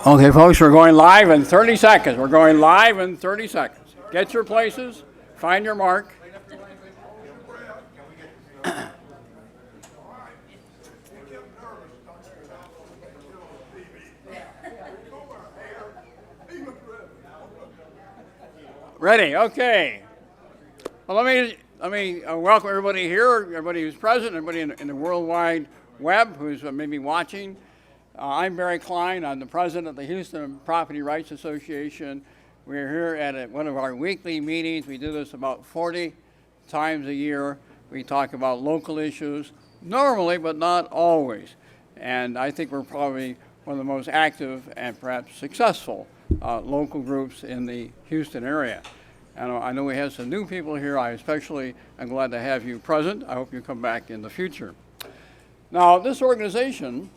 Okay, folks, we're going live in 30 seconds. We're going live in 30 seconds. Get your places, find your mark. Ready? Okay. Well, let me welcome everybody here, everybody who's present, everybody in the World Wide Web who's maybe watching. I'm Barry Klein. I'm the president of the Houston Property Rights Association. We're here at one of our weekly meetings. We do this about 40 times a year. We talk about local issues, normally, but not always. And I think we're probably one of the most active and perhaps successful local groups in the Houston area. And I know we have some new people here. I especially am glad to have you present. I hope you come back in the future. Now, this organization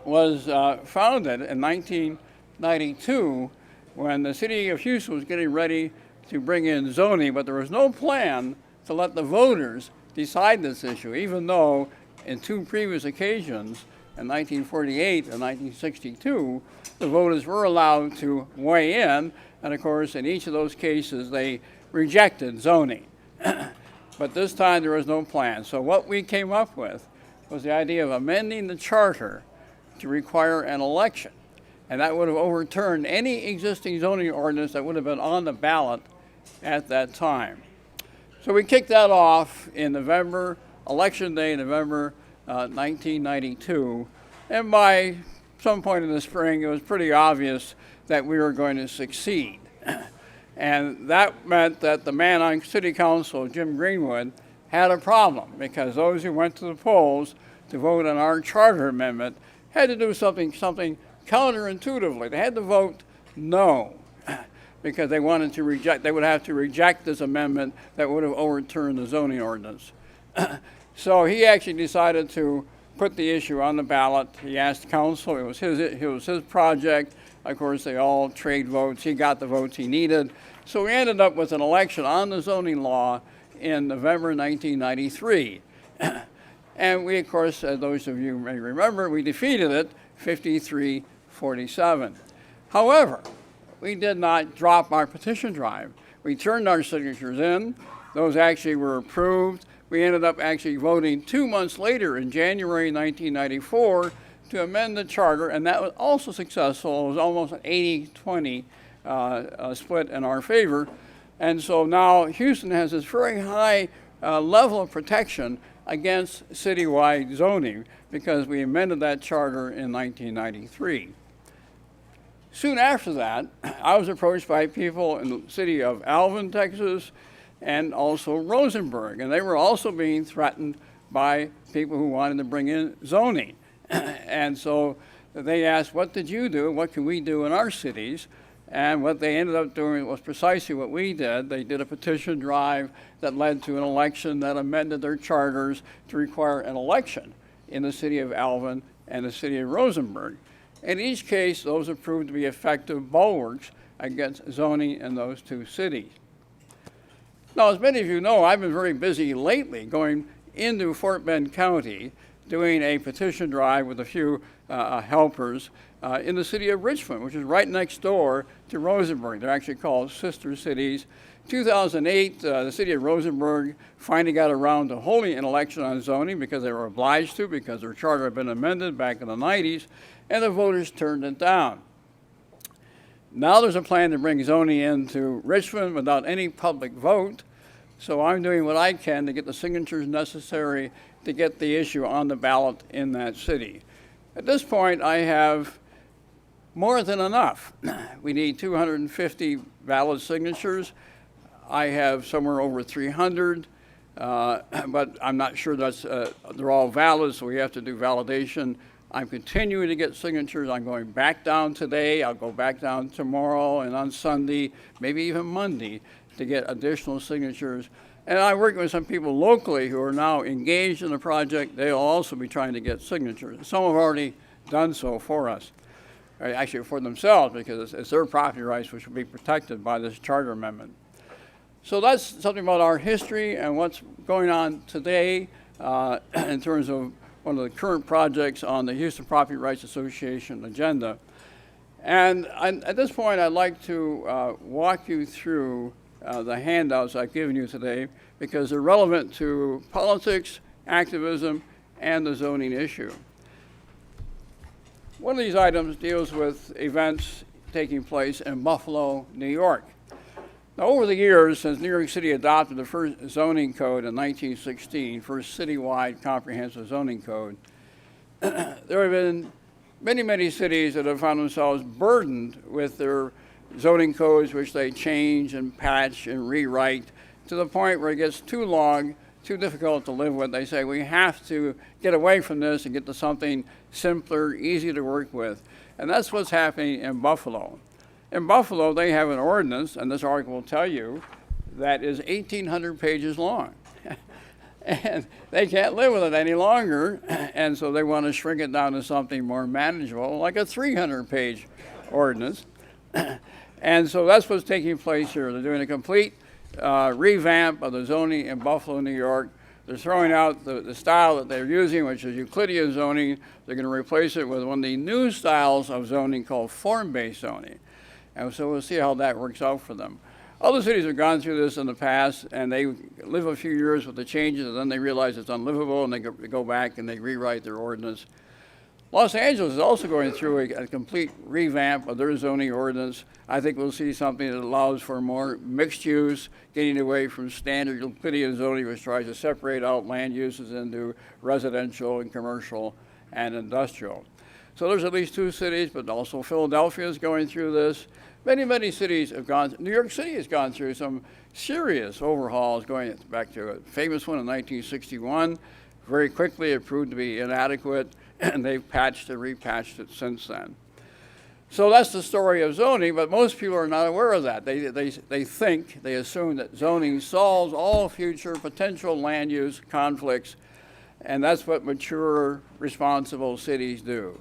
was founded in 1992 when the city of Houston was getting ready to bring in zoning, but there was no plan to let the voters decide this issue, even though in two previous occasions, in 1948 and 1962, the voters were allowed to weigh in, and of course, in each of those cases, they rejected zoning. But this time, there was no plan. So what we came up with was the idea of amending the charter to require an election, and that would have overturned any existing zoning ordinance that would have been on the ballot at that time. So we kicked that off in November, Election Day, November 1992, and by some point in the spring, it was pretty obvious that we were going to succeed. And that meant that the man on City Council, Jim Greenwood, had a problem because those who went to the polls to vote on our charter amendment had to do something counterintuitively. They had to vote no because they wanted to reject, they would have to reject this amendment that would have overturned the zoning ordinance. So he actually decided to put the issue on the ballot. He asked council, it was his project. Of course, they all trade votes. He got the votes he needed. So we ended up with an election on the zoning law in November 1993. And we, of course, as those of you may remember, we defeated it 53-47. However, we did not drop our petition drive. We turned our signatures in. Those actually were approved. We ended up actually voting 2 months later in January 1994 to amend the charter, and that was also successful. It was almost an 80-20 split in our favor. And so now Houston has this very high level of protection against citywide zoning because we amended that charter in 1993. Soon after that, I was approached by people in the city of Alvin, Texas, and also Rosenberg, and they were also being threatened by people who wanted to bring in zoning. And so they asked, what did you do? What can we do in our cities? And what they ended up doing was precisely what we did. They did a petition drive that led to an election that amended their charters to require an election in the city of Alvin and the city of Rosenberg. In each case, those have proved to be effective bulwarks against zoning in those two cities. Now, as many of you know, I've been very busy lately going into Fort Bend County doing a petition drive with a few helpers in the city of Richmond, which is right next door to Rosenberg. They're actually called sister cities. 2008, the city of Rosenberg finally got around to holding an election on zoning because they were obliged to, because their charter had been amended back in the 90s, and the voters turned it down. Now there's a plan to bring zoning into Richmond without any public vote, so I'm doing what I can to get the signatures necessary to get the issue on the ballot in that city. At this point, I have more than enough. We need 250 valid signatures. I have somewhere over 300, but I'm not sure they're all valid, so we have to do validation. I'm continuing to get signatures. I'm going back down today. I'll go back down tomorrow and on Sunday, maybe even Monday, to get additional signatures. And I'm working with some people locally who are now engaged in the project. They'll also be trying to get signatures. Some have already done so for us, actually for themselves, because it's their property rights which will be protected by this charter amendment. So that's something about our history and what's going on today in terms of one of the current projects on the Houston Property Rights Association agenda. And at this point, I'd like to walk you through the handouts I've given you today because they're relevant to politics, activism, and the zoning issue. One of these items deals with events taking place in Buffalo, New York. Now, over the years, since New York City adopted the first zoning code in 1916, first citywide comprehensive zoning code, there have been many cities that have found themselves burdened with their zoning codes, which they change and patch and rewrite to the point where it gets too long, too difficult to live with. They say we have to get away from this and get to something simpler, easy to work with. And that's what's happening in Buffalo. In Buffalo, they have an ordinance, and this article will tell you, that is 1,800 pages long. And they can't live with it any longer, and so they want to shrink it down to something more manageable, like a 300-page ordinance. And so that's what's taking place here. They're doing a complete revamp of the zoning in Buffalo, New York. They're throwing out the style that they're using, which is Euclidean zoning. They're going to replace it with one of the new styles of zoning called form-based zoning. And so we'll see how that works out for them. Other cities have gone through this in the past, and they live a few years with the changes, and then they realize it's unlivable, and they go back and they rewrite their ordinance. Los Angeles is also going through a complete revamp of their zoning ordinance. I think we'll see something that allows for more mixed use, getting away from standard Euclidean zoning, which tries to separate out land uses into residential and commercial and industrial. So there's at least 2 cities, but also Philadelphia is going through this. Many cities have gone, New York City has gone through some serious overhauls, going back to a famous one in 1961. Very quickly it proved to be inadequate, and they've patched and repatched it since then. So that's the story of zoning, but most people are not aware of that. They assume that zoning solves all future potential land use conflicts, and that's what mature, responsible cities do.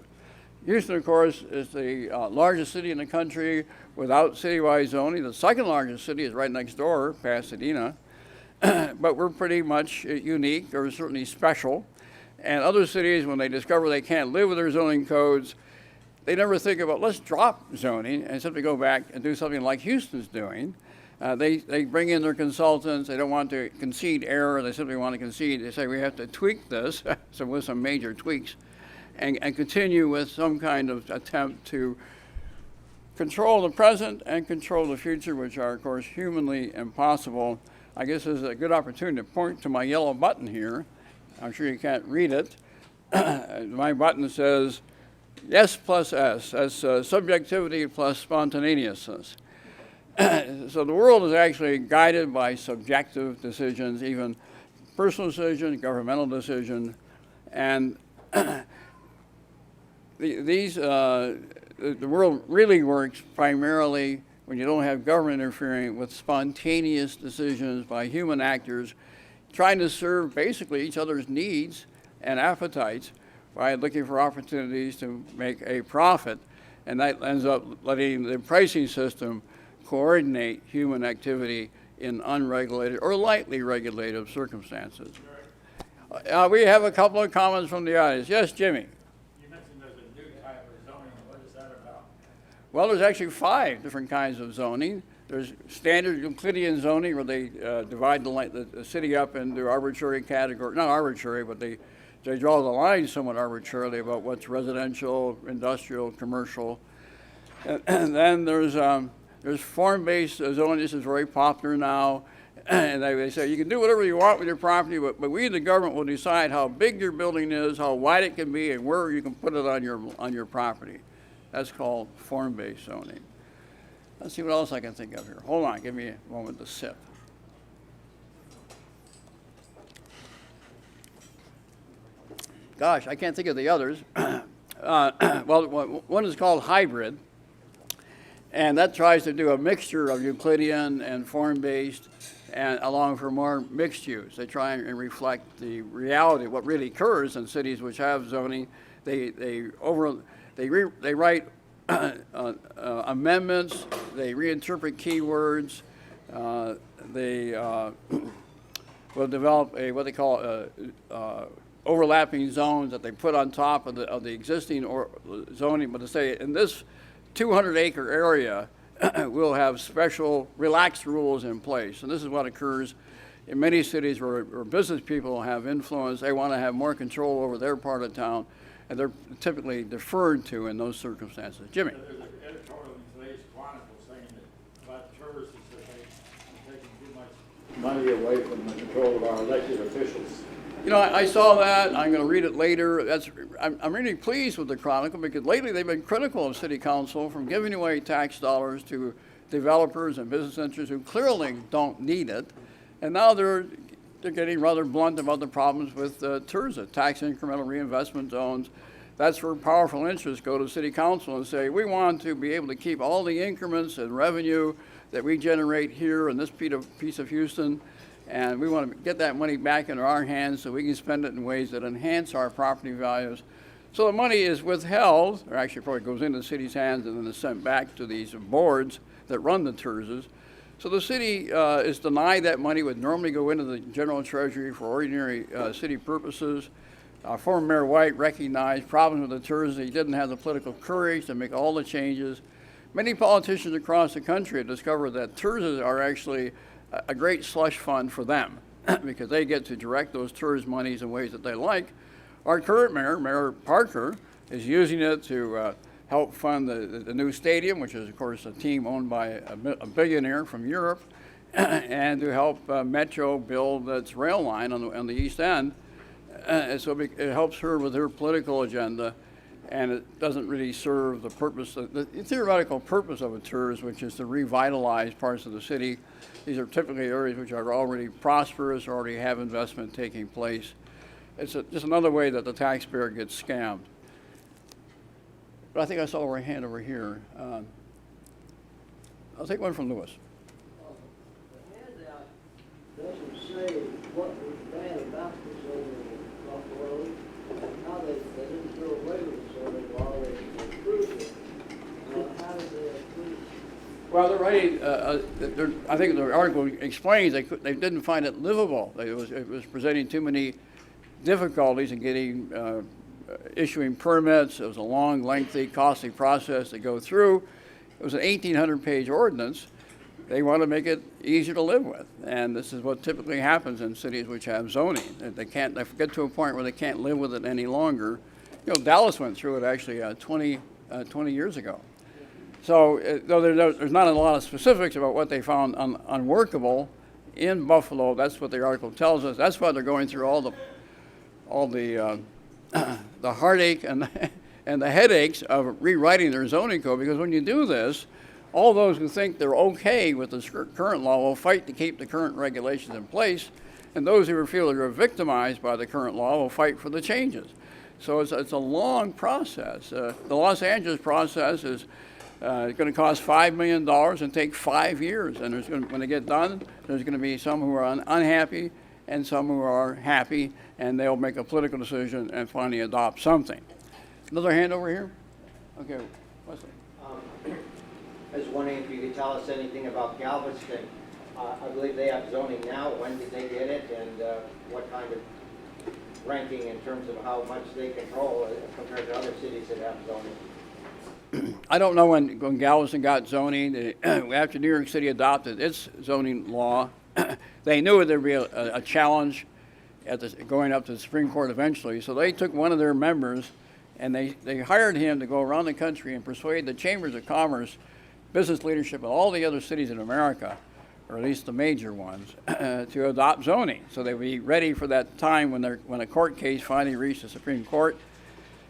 Houston, of course, is the largest city in the country without citywide zoning. The second largest city is right next door, Pasadena. But we're pretty much unique, or certainly special. And other cities, when they discover they can't live with their zoning codes, they never think about, let's drop zoning and simply go back and do something like Houston's doing. They bring in their consultants. They don't want to concede error. They simply want to concede. They say we have to tweak this, so with some major tweaks, and continue with some kind of attempt to control the present and control the future, which are, of course, humanly impossible. I guess this is a good opportunity to point to my yellow button here. I'm sure you can't read it. My button says, yes plus S. That's subjectivity plus spontaneousness. So the world is actually guided by subjective decisions, even personal decisions, governmental decisions, and the world really works primarily when you don't have government interfering with spontaneous decisions by human actors trying to serve basically each other's needs and appetites by looking for opportunities to make a profit. And that ends up letting the pricing system coordinate human activity in unregulated or lightly regulated circumstances. We have a couple of comments from the audience. Yes, Jimmy. Well, there's actually 5 different kinds of zoning. There's standard Euclidean zoning, where they divide the city up into arbitrary categories. Not arbitrary, but they draw the line somewhat arbitrarily about what's residential, industrial, commercial. And then there's form-based zoning. This is very popular now. And they say you can do whatever you want with your property, but we, the government, will decide how big your building is, how wide it can be, and where you can put it on your property. That's called form-based zoning. Let's see what else I can think of here. Hold on, give me a moment to sip. Gosh, I can't think of the others. Well, one is called hybrid, and that tries to do a mixture of Euclidean and form-based, and along for more mixed use. They try and reflect the reality, what really occurs in cities which have zoning. They write amendments, they reinterpret keywords, they will develop what they call overlapping zones that they put on top of the existing zoning, but to say in this 200-acre area will have special relaxed rules in place. And this is what occurs in many cities where business people have influence. They want to have more control over their part of town, and they're typically deferred to in those circumstances. Jimmy. There's an editorial in today's Chronicle saying that about tourists that they're taking too much money away from the control of our elected officials. You know, I saw that. I'm going to read it later. I'm really pleased with the Chronicle because lately they've been critical of City Council from giving away tax dollars to developers and business interests who clearly don't need it. And now they're getting rather blunt about the problems with TIRZA, tax incremental reinvestment zones. That's where powerful interests go to City Council and say, we want to be able to keep all the increments and revenue that we generate here in this piece of Houston, and we want to get that money back into our hands so we can spend it in ways that enhance our property values. So the money is withheld, or actually probably goes into the city's hands and then is sent back to these boards that run the TIRZAs. So the city is denied that money would normally go into the general treasury for ordinary city purposes. Former Mayor White recognized problems with the TIRZA. He didn't have the political courage to make all the changes. Many politicians across the country have discovered that TIRZAs are actually a great slush fund for them because they get to direct those TIRZ monies in ways that they like. Our current mayor, Mayor Parker, is using it to help fund the new stadium, which is, of course, a team owned by a billionaire from Europe, and to help Metro build its rail line on the East End. So it helps her with her political agenda, and it doesn't really serve the purpose, the theoretical purpose of a TIRZ, which is to revitalize parts of the city. These are typically areas which are already prosperous, already have investment taking place. It's just another way that the taxpayer gets scammed. But I think I saw a hand over here. I'll take one from Lewis. The handout doesn't say what was bad about the zoning in Buffalo, and how they didn't do away with the zoning law, they improved it. How did they improve it? Well, they're writing, I think the article explains they didn't find it livable. It was presenting too many difficulties in getting issuing permits. It was a long, lengthy, costly process to go through. It was an 1,800-page ordinance. They want to make it easier to live with, and this is what typically happens in cities which have zoning. They get to a point where they can't live with it any longer. You know, Dallas went through it actually 20 years ago. So though there's not a lot of specifics about what they found unworkable in Buffalo, that's what the article tells us. That's why they're going through all the heartache and the headaches of rewriting their zoning code, because when you do this, all those who think they're okay with the current law will fight to keep the current regulations in place, and those who feel they're victimized by the current law will fight for the changes. So it's a long process. The Los Angeles process is going to cost $5 million and take 5 years, and when they get done, there's going to be some who are unhappy and some who are happy, and they'll make a political decision and finally adopt something. Another hand over here? Okay, Wesley. I was wondering if you could tell us anything about Galveston. I believe they have zoning now. When did they get it, and what kind of ranking in terms of how much they control compared to other cities that have zoning? I don't know when Galveston got zoning. After New York City adopted its zoning law, they knew there'd be a challenge going up to the Supreme Court eventually, so they took one of their members and they hired him to go around the country and persuade the chambers of commerce, business leadership of all the other cities in America, or at least the major ones, to adopt zoning. So they'd be ready for that time when a court case finally reached the Supreme Court.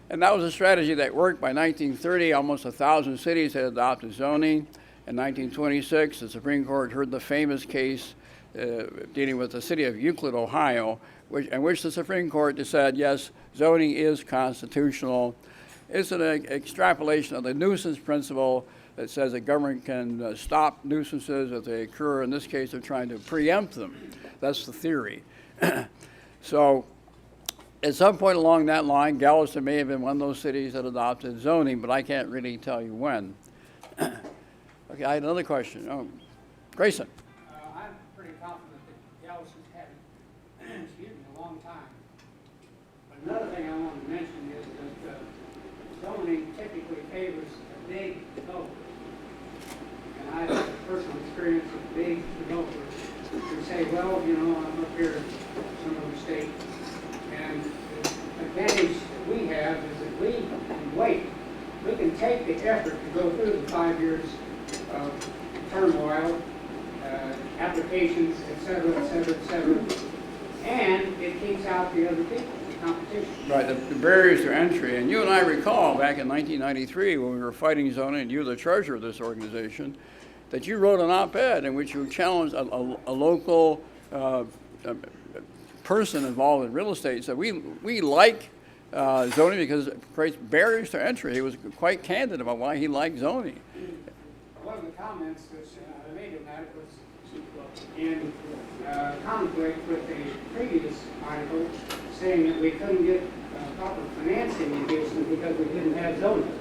And that was a strategy that worked. By 1930, almost 1,000 cities had adopted zoning. In 1926, the Supreme Court heard the famous case dealing with the city of Euclid, Ohio, in which the Supreme Court said, yes, zoning is constitutional. It's an extrapolation of the nuisance principle that says the government can stop nuisances if they occur. In this case, they're trying to preempt them. That's the theory. So at some point along that line, Galveston may have been one of those cities that adopted zoning, but I can't really tell you when. Okay, I had another question. Oh, Grayson. I'm pretty confident that Galveston's had it, excuse me, a long time. But another thing I want to mention is that zoning typically favors big developers. And I have personal experience with big developers who say, well, you know, I'm up here in some other state. And the advantage that we have is that we can wait. We can take the effort to go through the 5 years of turmoil, applications, et cetera, et cetera, et cetera. And it keeps out the other people, the competition. Right, the barriers to entry. And you and I recall back in 1993 when we were fighting zoning, and you were the treasurer of this organization, that you wrote an op-ed in which you challenged a local person involved in real estate. So we like zoning because it creates barriers to entry. He was quite candid about why he liked zoning. One of the comments that I made in that was in conflict with the previous article saying that we couldn't get proper financing in Houston because we didn't have zoning.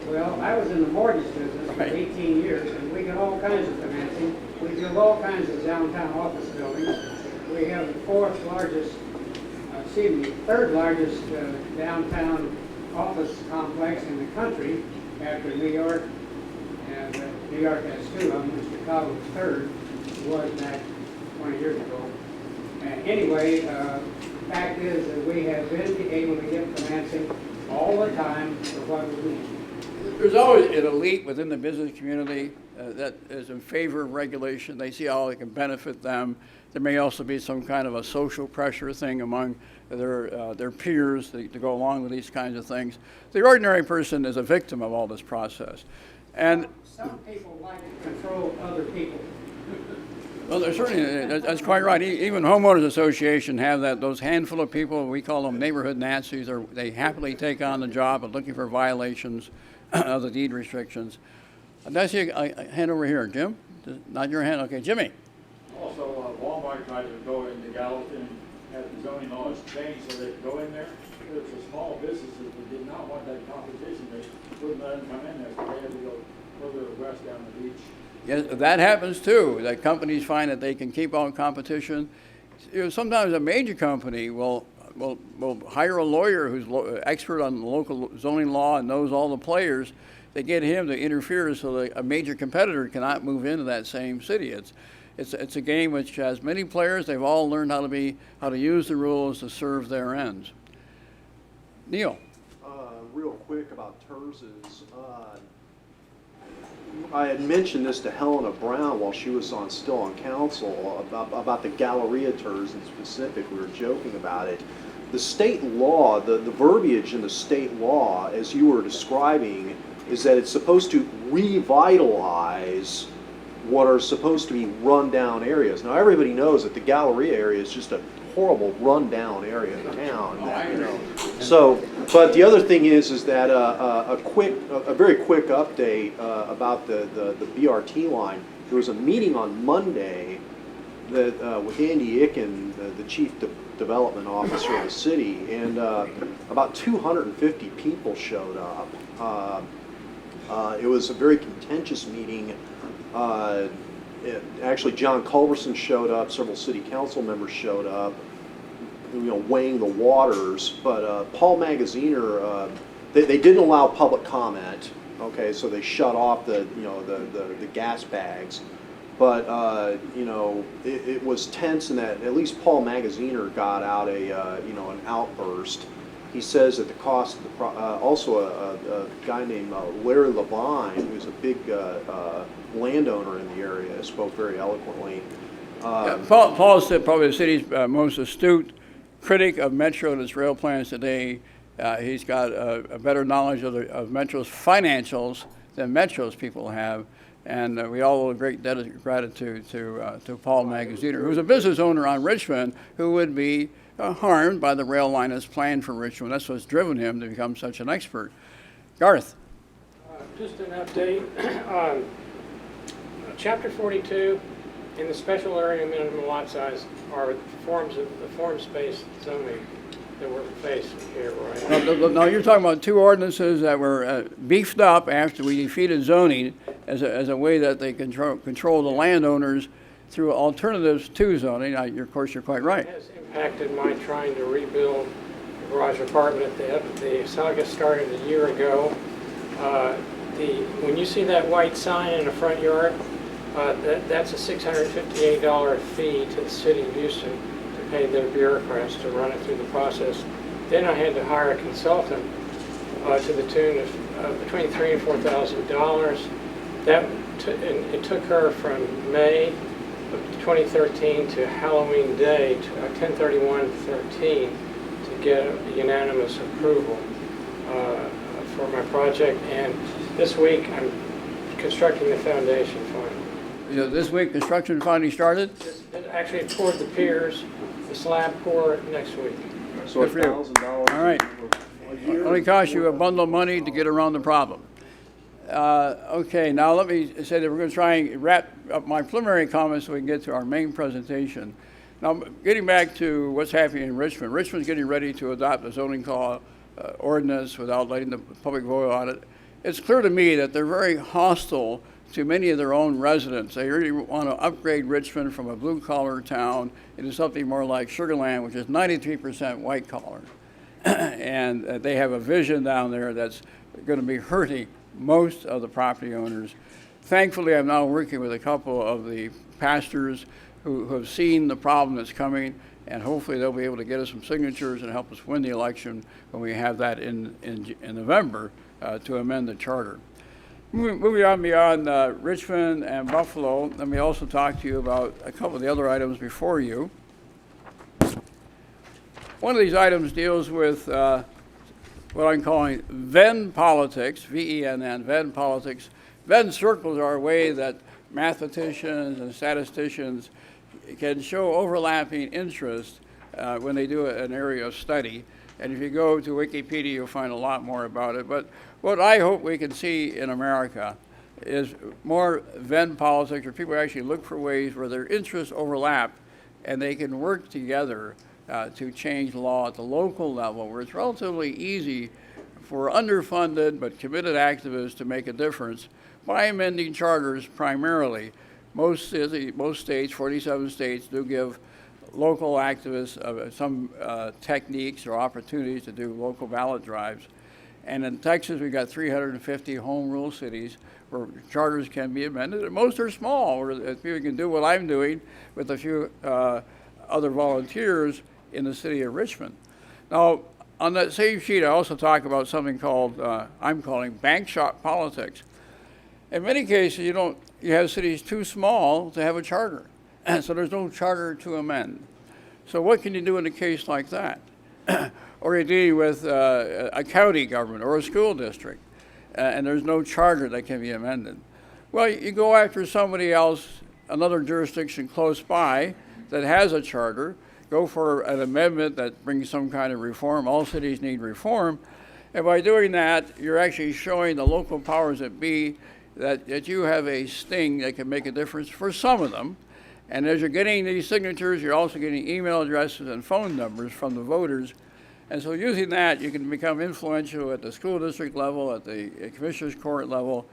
Well, I was in the mortgage business for 18 years, and we got all kinds of financing. We build all kinds of downtown office buildings. We have the third largest downtown office complex in the country after New York. And New York has two of them, and Chicago was third. It was back 20 years ago. And anyway, the fact is that we have been able to get financing all the time for what we need. There's always an elite within the business community that is in favor of regulation. They see how it can benefit them. There may also be some kind of a social pressure thing among their peers to go along with these kinds of things. The ordinary person is a victim of all this process. And some people like to control other people. well, there's certainly, that's quite right. Even homeowners association have those handful of people, we call them neighborhood Nazis, or they happily take on the job of looking for violations of the deed restrictions. I see a hand over here. Jim? Not your hand? Okay, Jimmy. Also, Walmart tried to go into Gallatin, had the zoning laws changed so they could go in there. There was small businesses that did not want that competition. They wouldn't let them come in there, so they had to go further west down the beach. Yes, that happens too. That companies find that they can keep on competition. You know, sometimes a major company will hire a lawyer who's expert on local zoning law and knows all the players. They get him to interfere so that a major competitor cannot move into that same city. It's a game which has many players. They've all learned how to use the rules to serve their ends. Neil. Real quick about TERS's. I had mentioned this to Helena Brown while she was still on council about the Galleria TERS in specific. We were joking about it. The state law, the verbiage in the state law, as you were describing, is that it's supposed to revitalize what are supposed to be run-down areas. Now, everybody knows that the Galleria area is just a horrible run-down area of town. You know. So, but the other thing is that a very quick update about the BRT line. There was a meeting on Monday that with Andy Icken, the chief development officer of the city, and about 250 people showed up. It was a very contentious meeting. Actually, John Culberson showed up. Several city council members showed up. Weighing the waters. But Paul Magaziner, they didn't allow public comment. Okay, so they shut off the gas bags. But it was tense in that at least Paul Magaziner got out an outburst. He says that the cost of the also a guy named Larry Levine, who's a big landowner in the area, spoke very eloquently. Paul is probably the city's most astute critic of Metro and its rail plans today. He's got a better knowledge of Metro's financials than Metro's people have. And we all owe a great debt of gratitude to Paul Magaziner, who's a business owner on Richmond who would be harmed by the rail line as planned for Richmond. That's what's driven him to become such an expert. Garth. Just an update on Chapter 42 in the special area minimum lot size are the forms-based zoning that we're facing here, right? No, you're talking about two ordinances that were beefed up after we defeated zoning as a way that they control the landowners through alternatives to zoning. Of course, you're quite right. It has impacted my trying to rebuild the garage apartment. The saga started a year ago. when you see that white sign in the front yard, that's a $658 fee to the city of Houston to pay their bureaucrats to run it through the process. Then I had to hire a consultant to the tune of between $3,000 and $4,000. It took her from May of 2013 to Halloween Day, 10/31/13, to get unanimous approval for my project. And this week I'm constructing the foundation for it. You know, this week construction finally started. Actually, it poured the piers, the slab pour next week. So Good for you. $1,000. All right. Only cost you a bundle of money to get around the problem. Okay, now let me say that we're going to try and wrap up my preliminary comments so we can get to our main presentation. Now, getting back to what's happening in Richmond. Richmond's getting ready to adopt a zoning law ordinance without letting the public vote on it. It's clear to me that they're very hostile to many of their own residents. They really want to upgrade Richmond from a blue-collar town into something more like Sugar Land, which is 93% white-collar. And they have a vision down there that's going to be hurting most of the property owners. Thankfully, I'm now working with a couple of the pastors who have seen the problem that's coming, and hopefully they'll be able to get us some signatures and help us win the election when we have that in November to amend the charter. Moving on beyond Richmond and Buffalo, let me also talk to you about a couple of the other items before you. One of these items deals with what I'm calling Venn politics, V-E-N-N, Venn politics. Venn circles are a way that mathematicians and statisticians can show overlapping interest when they do an area of study. And if you go to Wikipedia, you'll find a lot more about it. But what I hope we can see in America is more Venn politics, where people actually look for ways where their interests overlap and they can work together to change law at the local level, where it's relatively easy for underfunded but committed activists to make a difference by amending charters primarily. Most states, 47 states, do give local activists some techniques or opportunities to do local ballot drives. And in Texas, we've got 350 home rule cities where charters can be amended. And most are small, where people can do what I'm doing with a few other volunteers in the city of Richmond. Now, on that same sheet, I also talk about something called, I'm calling bank shot politics. In many cases, you have cities too small to have a charter, so there's no charter to amend. So what can you do in a case like that? Or you're dealing with a county government or a school district, and there's no charter that can be amended. Well, you go after somebody else, another jurisdiction close by that has a charter, go for an amendment that brings some kind of reform. All cities need reform. And by doing that, you're actually showing the local powers that be that you have a sting that can make a difference for some of them. And as you're getting these signatures, you're also getting email addresses and phone numbers from the voters. And so using that, you can become influential at the school district level, at the commissioner's court level,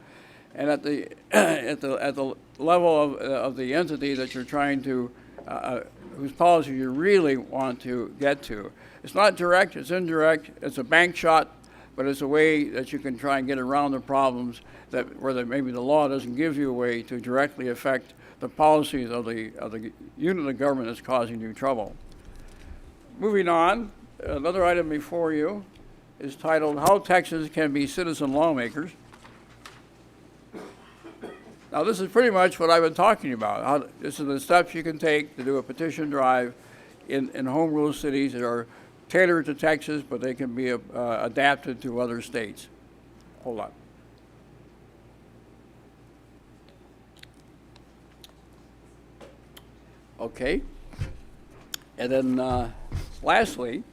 and at the level of the entity that you're trying to, whose policy you really want to get to. It's not direct, it's indirect, it's a bank shot, but it's a way that you can try and get around the problems where maybe the law doesn't give you a way to directly affect the policies of the unit of government that's causing you trouble. Moving on, another item before you is titled, How Texans Can Be Citizen Lawmakers. Now, this is pretty much what I've been talking about. This is the steps you can take to do a petition drive in home rule cities that are tailored to Texas, but they can be adapted to other states. Hold on. Okay. And then lastly,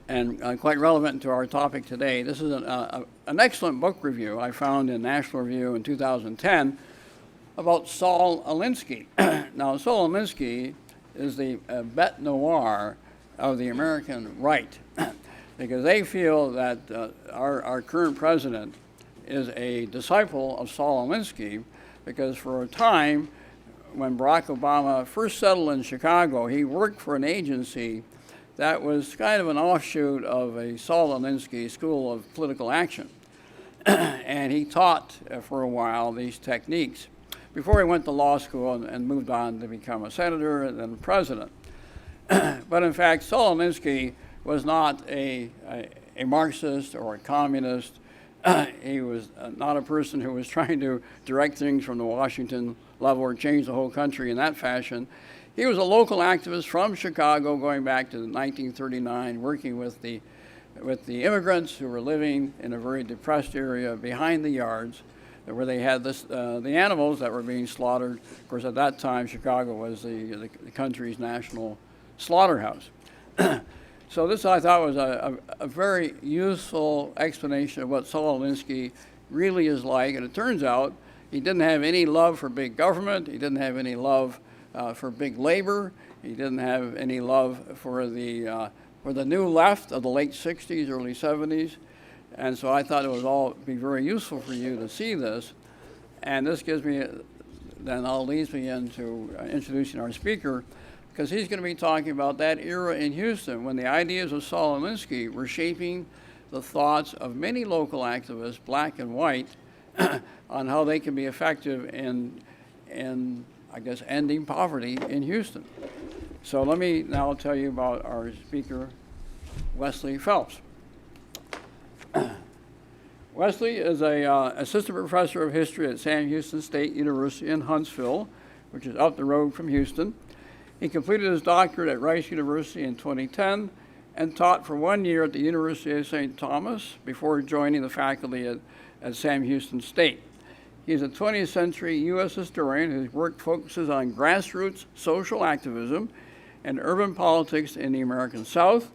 and quite relevant to our topic today, this is an excellent book review I found in National Review in 2010 about Saul Alinsky. Now, Saul Alinsky is the bête noire of the American right because they feel that our current president is a disciple of Saul Alinsky because for a time when Barack Obama first settled in Chicago, he worked for an agency that was kind of an offshoot of a Saul Alinsky School of Political Action. and he taught for a while these techniques before he went to law school and moved on to become a senator and then president. But in fact, Saul Alinsky was not a Marxist or a communist. He was not a person who was trying to direct things from the Washington level or change the whole country in that fashion. He was a local activist from Chicago going back to 1939, working with the immigrants who were living in a very depressed area behind the yards where they had the animals that were being slaughtered. Of course, at that time, Chicago was the country's national slaughterhouse. So this, I thought, was a very useful explanation of what Saul Alinsky really is like. And it turns out he didn't have any love for big government. He didn't have any love for big labor. He didn't have any love for the new left of the late 60s, early 70s. And so I thought it would all be very useful for you to see this. And this gives me, leads me into introducing our speaker, because he's going to be talking about that era in Houston when the ideas of Saul Alinsky were shaping the thoughts of many local activists, black and white, on how they can be effective in, I guess, ending poverty in Houston. So let me now tell you about our speaker, Wesley Phelps. Wesley is a assistant professor of history at Sam Houston State University in Huntsville, which is up the road from Houston. He completed his doctorate at Rice University in 2010 and taught for 1 year at the University of St. Thomas before joining the faculty at Sam Houston State. He is a 20th century U.S. historian whose work focuses on grassroots social activism and urban politics in the American South.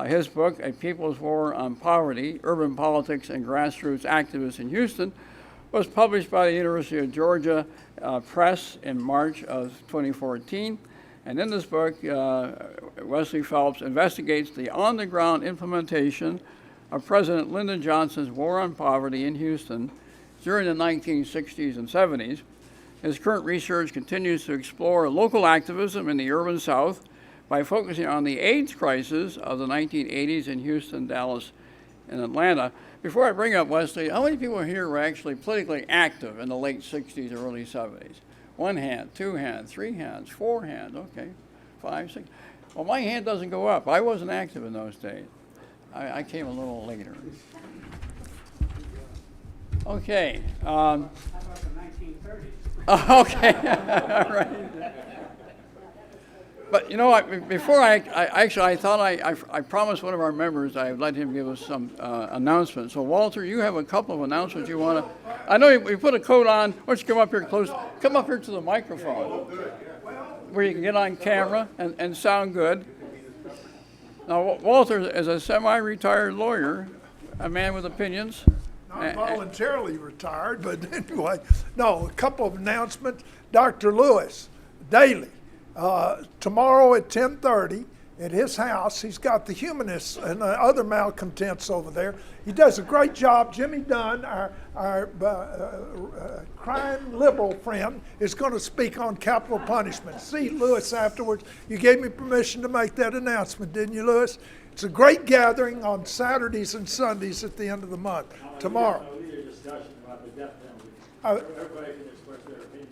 His book, A People's War on Poverty, Urban Politics and Grassroots Activists in Houston, was published by the University of Georgia Press in March of 2014. And in this book, Wesley Phelps investigates the on-the-ground implementation of President Lyndon Johnson's War on Poverty in Houston during the 1960s and 70s. His current research continues to explore local activism in the urban South by focusing on the AIDS crisis of the 1980s in Houston, Dallas, and Atlanta. Before I bring up Wesley, how many people here were actually politically active in the late 60s, early 70s? 1 hand, 2 hands, 3 hands, 4 hands, okay, 5, 6. Well, my hand doesn't go up. I wasn't active in those days. I came a little later. Okay. How about the 1930s? Okay, all right. But you know, before I thought I promised one of our members I'd let him give us some announcements. So Walter, you have a couple of announcements you want to. I know you put a coat on. Why don't you come up here close? Come up here to the microphone, where you can get on camera and sound good. Now Walter is a semi-retired lawyer, a man with opinions. Not voluntarily retired, but anyway, no, a couple of announcements. Dr. Lewis, daily. Tomorrow at 10:30 at his house. He's got the humanists and other malcontents over there. He does a great job. Jimmy Dunn, our crime liberal friend, is going to speak on capital punishment. See Lewis afterwards. You gave me permission to make that announcement, didn't you, Lewis? It's a great gathering on Saturdays and Sundays at the end of the month. Tomorrow. I'll lead a discussion about the death penalty. Everybody can express their opinion.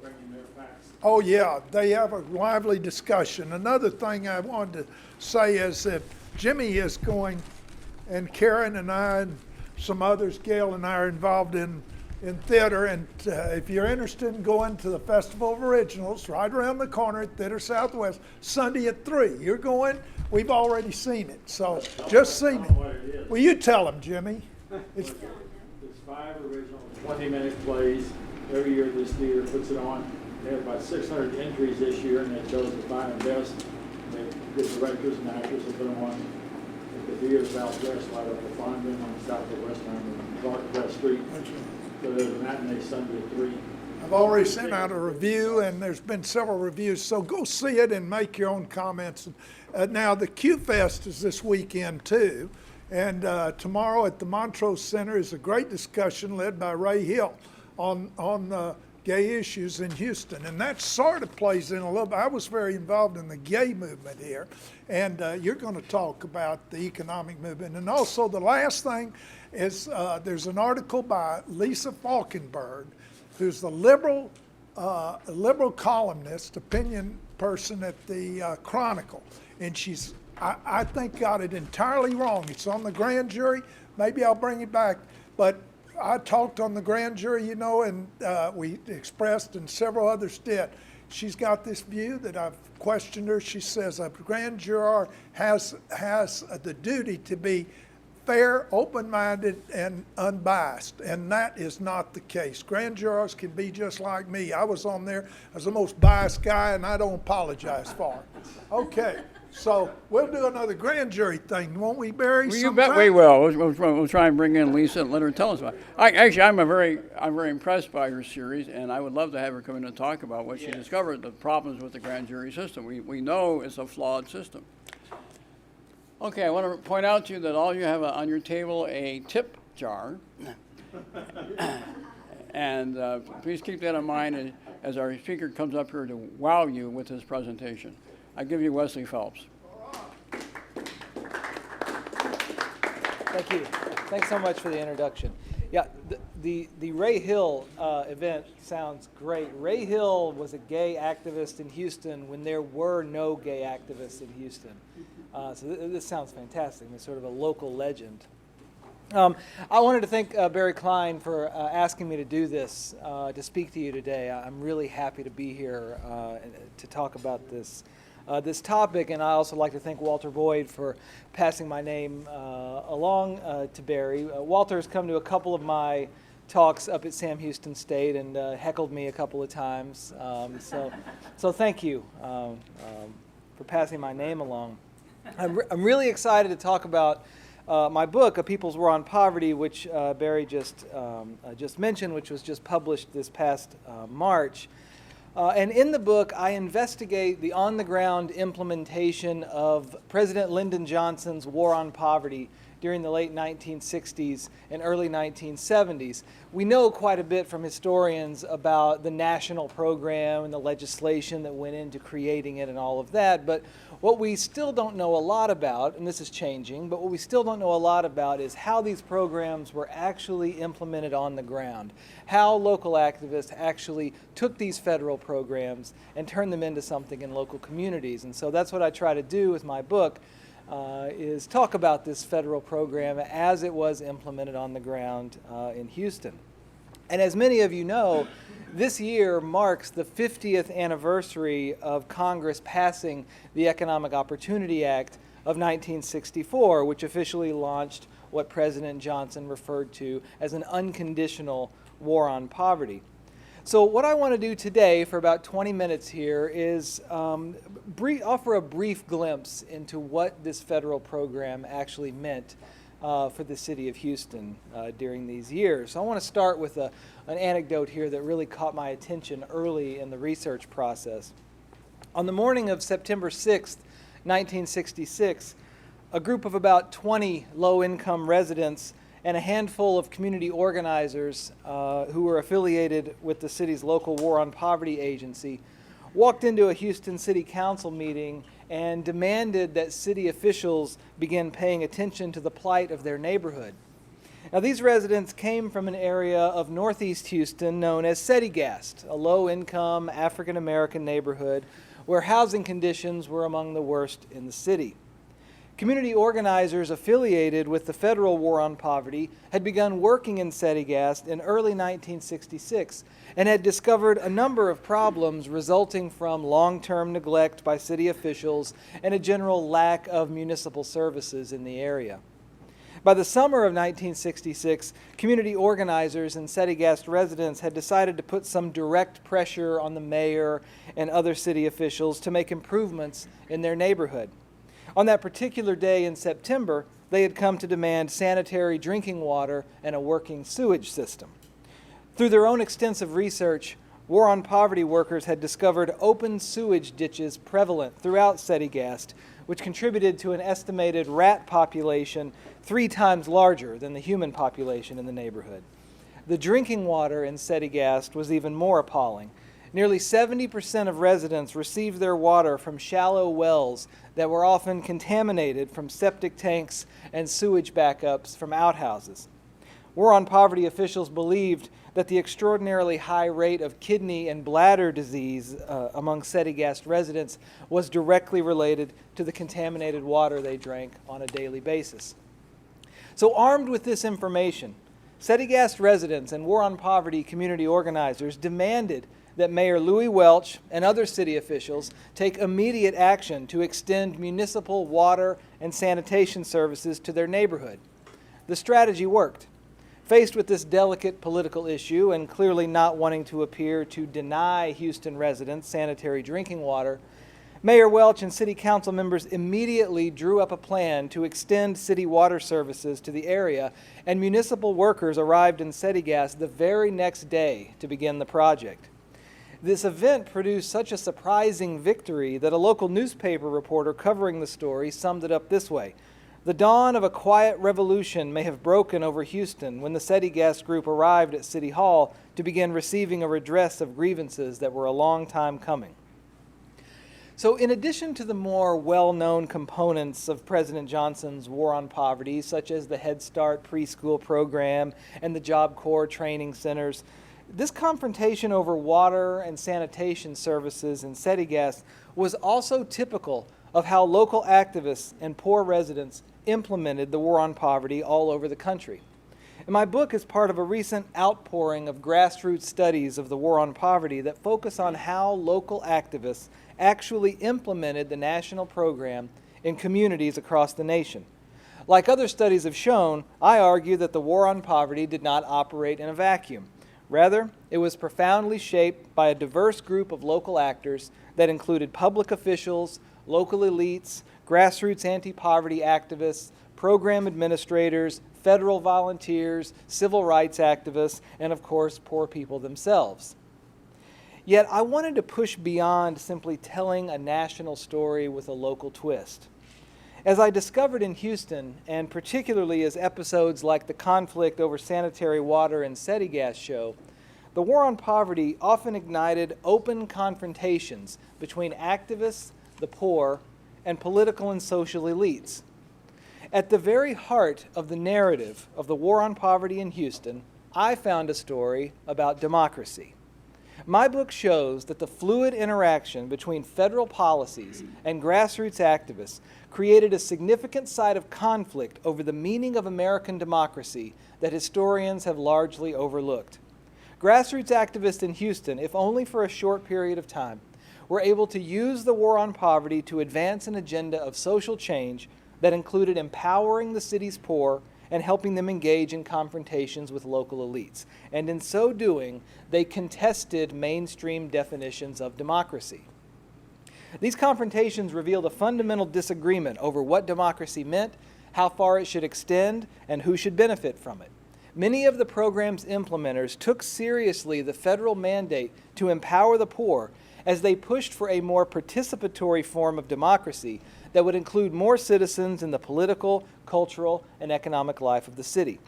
Bringing their facts. Oh, yeah, they have a lively discussion. Another thing I wanted to say is that Jimmy is going, and Karen and I and some others, Gail and I, are involved in theater. And if you're interested in going to the Festival of Originals, right around the corner at Theater Southwest, Sunday at 3. You're going? We've already seen it, so just see me. Will you tell them, Jimmy? It's 5 original 20-minute plays. Every year this theater puts it on. They have about 600 entries this year, and they chose the 5 and best. They get directors and actors and put them on at the theater Southwest, right up the Fondren on the south of West on Clark West Street. So there's a matinee Sunday at 3. I've already sent out a review, and there's been several reviews, so go see it and make your own comments. Now, the Q-Fest is this weekend, too, and tomorrow at the Montrose Center is a great discussion led by Ray Hill on gay issues in Houston. And that sort of plays in a little bit. I was very involved in the gay movement here, and you're going to talk about the economic movement. And also the last thing is there's an article by Lisa Falkenberg, who's the liberal columnist, opinion person at the Chronicle. And she's, I think, got it entirely wrong. It's on the grand jury. Maybe I'll bring it back. But I talked on the grand jury, you know, and we expressed, and several others did. She's got this view that I've questioned her. She says a grand juror has the duty to be fair, open-minded, and unbiased, and that is not the case. Grand jurors can be just like me. I was on there as the most biased guy, and I don't apologize for it. Okay, so we'll do another grand jury thing, won't we, Barry? Well, you bet we will. We'll try and bring in Lisa and let her tell us about it. I'm very impressed by her series, and I would love to have her come in and talk about what she discovered, the problems with the grand jury system. We know it's a flawed system. Okay, I want to point out to you that all you have on your table a tip jar. And please keep that in mind as our speaker comes up here to wow you with his presentation. I give you Wesley Phelps. Thank you. Thanks so much for the introduction. Yeah, the Ray Hill event sounds great. Ray Hill was a gay activist in Houston when there were no gay activists in Houston. So this sounds fantastic. It's sort of a local legend. I wanted to thank Barry Klein for asking me to do this, to speak to you today. I'm really happy to be here to talk about this topic, and I also like to thank Walter Boyd for passing my name along to Barry. Walter has come to a couple of my talks up at Sam Houston State and heckled me a couple of times. So thank you for passing my name along. I'm really excited to talk about my book, A People's War on Poverty, which Barry just mentioned, which was just published this past March. And in the book, I investigate the on-the-ground implementation of President Lyndon Johnson's War on Poverty during the late 1960s and early 1970s. We know quite a bit from historians about the national program and the legislation that went into creating it and all of that, but what we still don't know a lot about, and this is changing, but what we still don't know a lot about is how these programs were actually implemented on the ground, how local activists actually took these federal programs and turned them into something in local communities. And so that's what I try to do with my book, is talk about this federal program as it was implemented on the ground in Houston. And as many of you know, this year marks the 50th anniversary of Congress passing the Economic Opportunity Act of 1964, which officially launched what President Johnson referred to as an unconditional war on poverty. So what I want to do today for about 20 minutes here is offer a brief glimpse into what this federal program actually meant for the city of Houston during these years. So I want to start with an anecdote here that really caught my attention early in the research process. On the morning of September 6th, 1966, a group of about 20 low-income residents and a handful of community organizers who were affiliated with the city's local War on Poverty agency walked into a Houston City Council meeting and demanded that city officials begin paying attention to the plight of their neighborhood. Now, these residents came from an area of northeast Houston known as Settegast, a low-income African-American neighborhood where housing conditions were among the worst in the city. Community organizers affiliated with the federal War on Poverty had begun working in Settegast in early 1966 and had discovered a number of problems resulting from long-term neglect by city officials and a general lack of municipal services in the area. By the summer of 1966, community organizers and Settegast residents had decided to put some direct pressure on the mayor and other city officials to make improvements in their neighborhood. On that particular day in September, they had come to demand sanitary drinking water and a working sewage system. Through their own extensive research, War on Poverty workers had discovered open sewage ditches prevalent throughout Settegast, which contributed to an estimated rat population 3 times larger than the human population in the neighborhood. The drinking water in Settegast was even more appalling. Nearly 70% of residents received their water from shallow wells that were often contaminated from septic tanks and sewage backups from outhouses. War on Poverty officials believed that the extraordinarily high rate of kidney and bladder disease among Settegast residents was directly related to the contaminated water they drank on a daily basis. So armed with this information, Settegast residents and War on Poverty community organizers demanded that Mayor Louis Welch and other city officials take immediate action to extend municipal water and sanitation services to their neighborhood. The strategy worked. Faced with this delicate political issue and clearly not wanting to appear to deny Houston residents sanitary drinking water, Mayor Welch and city council members immediately drew up a plan to extend city water services to the area, and municipal workers arrived in Settegast the very next day to begin the project. This event produced such a surprising victory that a local newspaper reporter covering the story summed it up this way: "The dawn of a quiet revolution may have broken over Houston when the Settegast group arrived at City Hall to begin receiving a redress of grievances that were a long time coming." So in addition to the more well-known components of President Johnson's War on Poverty, such as the Head Start preschool program and the Job Corps training centers, this confrontation over water and sanitation services in Settegast was also typical of how local activists and poor residents implemented the War on Poverty all over the country. And my book is part of a recent outpouring of grassroots studies of the War on Poverty that focus on how local activists actually implemented the national program in communities across the nation. Like other studies have shown, I argue that the War on Poverty did not operate in a vacuum. Rather, it was profoundly shaped by a diverse group of local actors that included public officials, local elites, grassroots anti-poverty activists, program administrators, federal volunteers, civil rights activists, and of course, poor people themselves. Yet I wanted to push beyond simply telling a national story with a local twist. As I discovered in Houston, and particularly as episodes like the conflict over sanitary water in Settegast show, the War on Poverty often ignited open confrontations between activists, the poor, and political and social elites. At the very heart of the narrative of the War on Poverty in Houston, I found a story about democracy. My book shows that the fluid interaction between federal policies and grassroots activists created a significant site of conflict over the meaning of American democracy that historians have largely overlooked. Grassroots activists in Houston, if only for a short period of time, were able to use the War on Poverty to advance an agenda of social change that included empowering the city's poor and helping them engage in confrontations with local elites. And in so doing, they contested mainstream definitions of democracy. These confrontations revealed a fundamental disagreement over what democracy meant, how far it should extend, and who should benefit from it. Many of the program's implementers took seriously the federal mandate to empower the poor as they pushed for a more participatory form of democracy that would include more citizens in the political, cultural, and economic life of the city.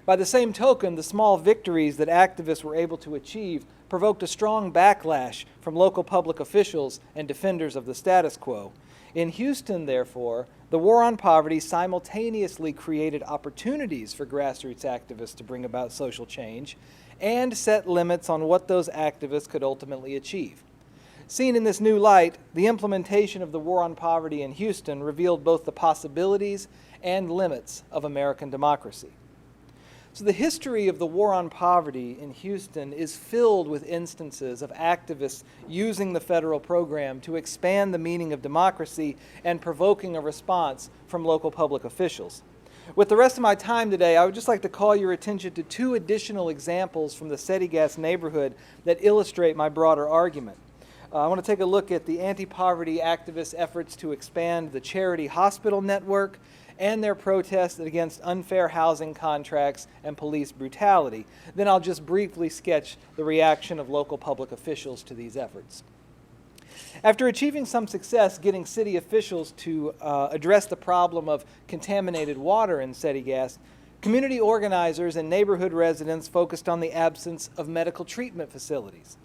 By the same token, the small victories that activists were able to achieve provoked a strong backlash from local public officials and defenders of the status quo. In Houston, therefore, the War on Poverty simultaneously created opportunities for grassroots activists to bring about social change and set limits on what those activists could ultimately achieve. Seen in this new light, the implementation of the War on Poverty in Houston revealed both the possibilities and limits of American democracy. So the history of the War on Poverty in Houston is filled with instances of activists using the federal program to expand the meaning of democracy and provoking a response from local public officials. With the rest of my time today, I would just like to call your attention to two additional examples from the Settegast neighborhood that illustrate my broader argument. I want to take a look at the anti-poverty activists' efforts to expand the charity hospital network and their protest against unfair housing contracts and police brutality. Then I'll just briefly sketch the reaction of local public officials to these efforts. After achieving some success getting city officials to address the problem of contaminated water in Settegast, Community organizers and neighborhood residents focused on the absence of medical treatment facilities.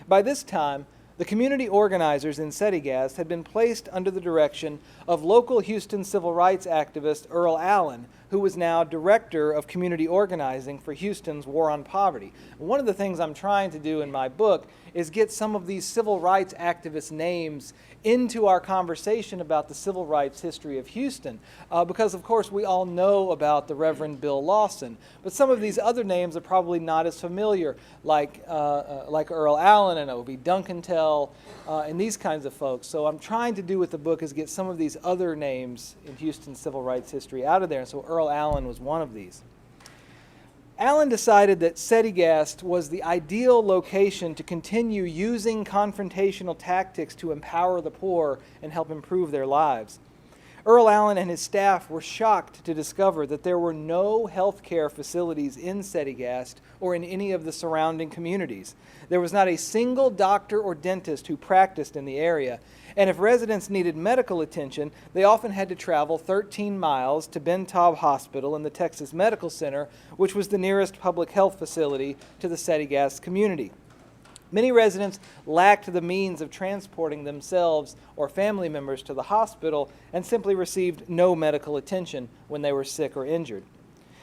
By this time, the community organizers in Settegast had been placed under the direction of local Houston civil rights activist Earl Allen, who was now director of community organizing for Houston's War on Poverty. One of the things I'm trying to do in my book is get some of these civil rights activists' names into our conversation about the civil rights history of Houston, because of course we all know about the Reverend Bill Lawson, but some of these other names are probably not as familiar, like Earl Allen and O.B. Duncantel and these kinds of folks. So I'm trying to do with the book is get some of these other names in Houston's civil rights history out of there, and so Earl Allen was one of these. Allen decided that Settegast was the ideal location to continue using confrontational tactics to empower the poor and help improve their lives. Earl Allen and his staff were shocked to discover that there were no health care facilities in Settegast or in any of the surrounding communities. There was not a single doctor or dentist who practiced in the area, and if residents needed medical attention, they often had to travel 13 miles to Ben Taub Hospital in the Texas Medical Center, which was the nearest public health facility to the Settegast community. Many residents lacked the means of transporting themselves or family members to the hospital and simply received no medical attention when they were sick or injured.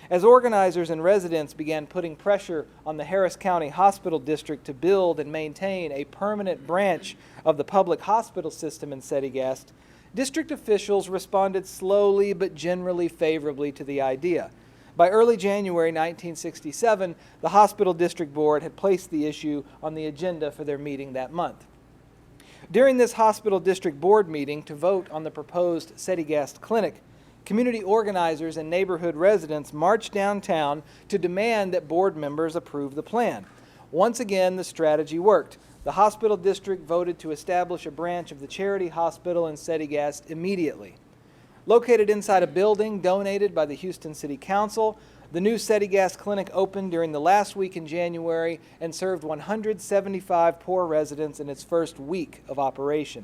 As organizers and residents began putting pressure on the Harris County Hospital District to build and maintain a permanent branch of the public hospital system in Settegast, district officials responded slowly but generally favorably to the idea. By early January 1967, the Hospital District Board had placed the issue on the agenda for their meeting that month. During this Hospital District Board meeting to vote on the proposed Settegast Clinic, community organizers and neighborhood residents marched downtown to demand that board members approve the plan. Once again, the strategy worked. The Hospital District voted to establish a branch of the Charity Hospital in Settegast immediately. Located inside a building donated by the Houston City Council, the new Settegast Clinic opened during the last week in January and served 175 poor residents in its first week of operation.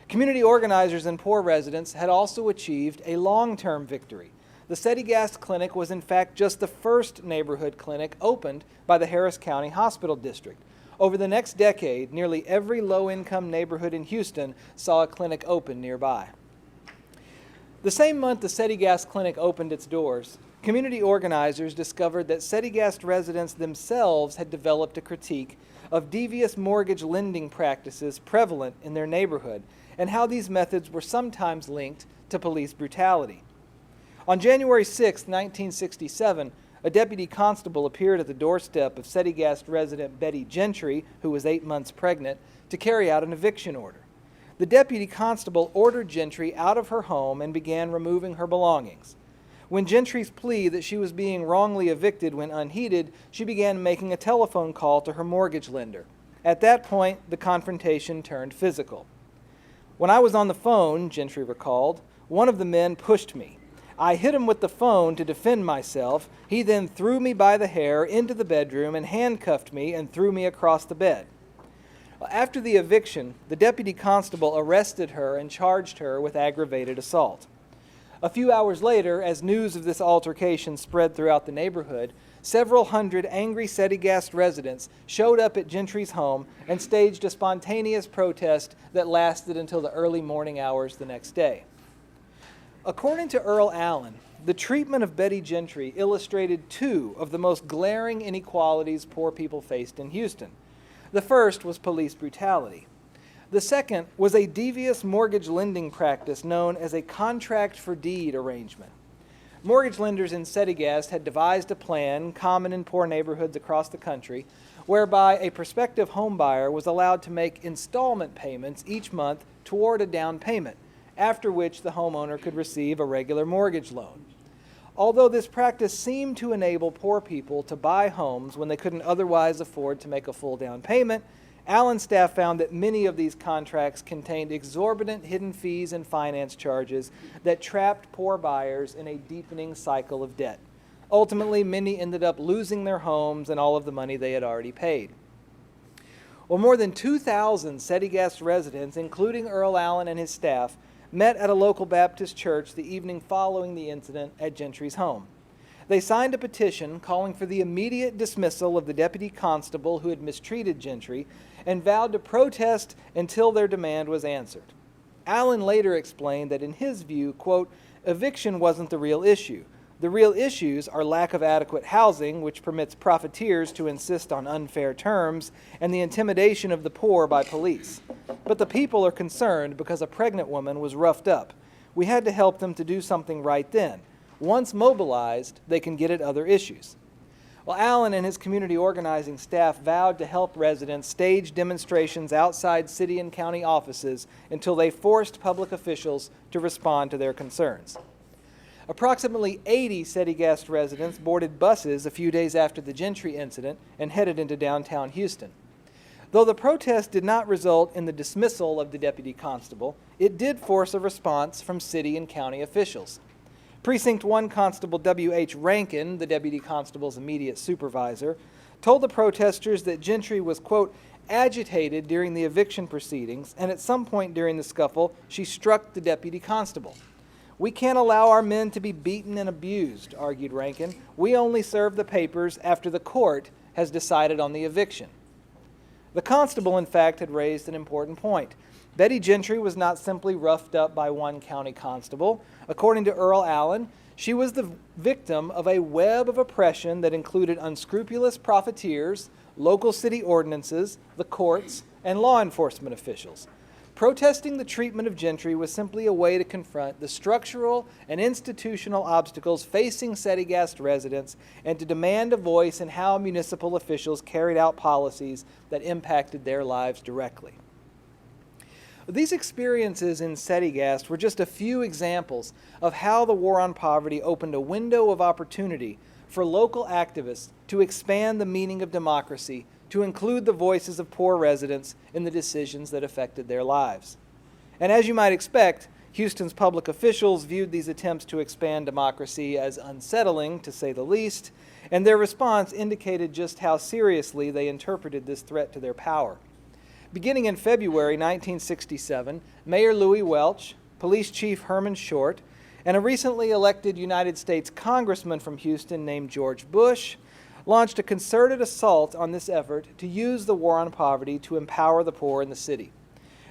Community organizers and poor residents had also achieved a long-term victory. The Settegast Clinic was in fact just the first neighborhood clinic opened by the Harris County Hospital District. Over the next decade, nearly every low-income neighborhood in Houston saw a clinic open nearby. The same month the Settegast Clinic opened its doors, community organizers discovered that Settegast residents themselves had developed a critique of devious mortgage lending practices prevalent in their neighborhood and how these methods were sometimes linked to police brutality. On January 6, 1967, a deputy constable appeared at the doorstep of Settegast resident Betty Gentry, who was 8 months pregnant, to carry out an eviction order. The deputy constable ordered Gentry out of her home and began removing her belongings. When Gentry's plea that she was being wrongly evicted went unheeded, she began making a telephone call to her mortgage lender. At that point, the confrontation turned physical. When I was on the phone, Gentry recalled, one of the men pushed me. I hit him with the phone to defend myself. He then threw me by the hair into the bedroom and handcuffed me and threw me across the bed. After the eviction, the deputy constable arrested her and charged her with aggravated assault. A few hours later, as news of this altercation spread throughout the neighborhood, several hundred angry Settegast residents showed up at Gentry's home and staged a spontaneous protest that lasted until the early morning hours the next day. According to Earl Allen, the treatment of Betty Gentry illustrated two of the most glaring inequalities poor people faced in Houston. The first was police brutality. The second was a devious mortgage lending practice known as a contract for deed arrangement. Mortgage lenders in Settegast had devised a plan, common in poor neighborhoods across the country, whereby a prospective home buyer was allowed to make installment payments each month toward a down payment, after which the homeowner could receive a regular mortgage loan. Although this practice seemed to enable poor people to buy homes when they couldn't otherwise afford to make a full down payment, Allen's staff found that many of these contracts contained exorbitant hidden fees and finance charges that trapped poor buyers in a deepening cycle of debt. Ultimately, many ended up losing their homes and all of the money they had already paid. Well, more than 2,000 Settegast residents, including Earl Allen and his staff, met at a local Baptist church the evening following the incident at Gentry's home. They signed a petition calling for the immediate dismissal of the deputy constable who had mistreated Gentry and vowed to protest until their demand was answered. Allen later explained that in his view, quote, eviction wasn't the real issue. The real issues are lack of adequate housing, which permits profiteers to insist on unfair terms, and the intimidation of the poor by police. But the people are concerned because a pregnant woman was roughed up. We had to help them to do something right then. Once mobilized, they can get at other issues. Well, Allen and his community organizing staff vowed to help residents stage demonstrations outside city and county offices until they forced public officials to respond to their concerns. Approximately 80 Settegast residents boarded buses a few days after the Gentry incident and headed into downtown Houston. Though the protest did not result in the dismissal of the deputy constable, it did force a response from city and county officials. Precinct 1 Constable W.H. Rankin, the deputy constable's immediate supervisor, told the protesters that Gentry was, quote, agitated during the eviction proceedings, and at some point during the scuffle, she struck the deputy constable. We can't allow our men to be beaten and abused, argued Rankin. We only serve the papers after the court has decided on the eviction. The constable, in fact, had raised an important point. Betty Gentry was not simply roughed up by one county constable. According to Earl Allen, she was the victim of a web of oppression that included unscrupulous profiteers, local city ordinances, the courts, and law enforcement officials. Protesting the treatment of Gentry was simply a way to confront the structural and institutional obstacles facing Settegast residents and to demand a voice in how municipal officials carried out policies that impacted their lives directly. These experiences in Settegast were just a few examples of how the War on Poverty opened a window of opportunity for local activists to expand the meaning of democracy to include the voices of poor residents in the decisions that affected their lives. And as you might expect, Houston's public officials viewed these attempts to expand democracy as unsettling, to say the least, and their response indicated just how seriously they interpreted this threat to their power. Beginning in February 1967, Mayor Louis Welch, Police Chief Herman Short, and a recently elected United States Congressman from Houston named George Bush launched a concerted assault on this effort to use the War on Poverty to empower the poor in the city.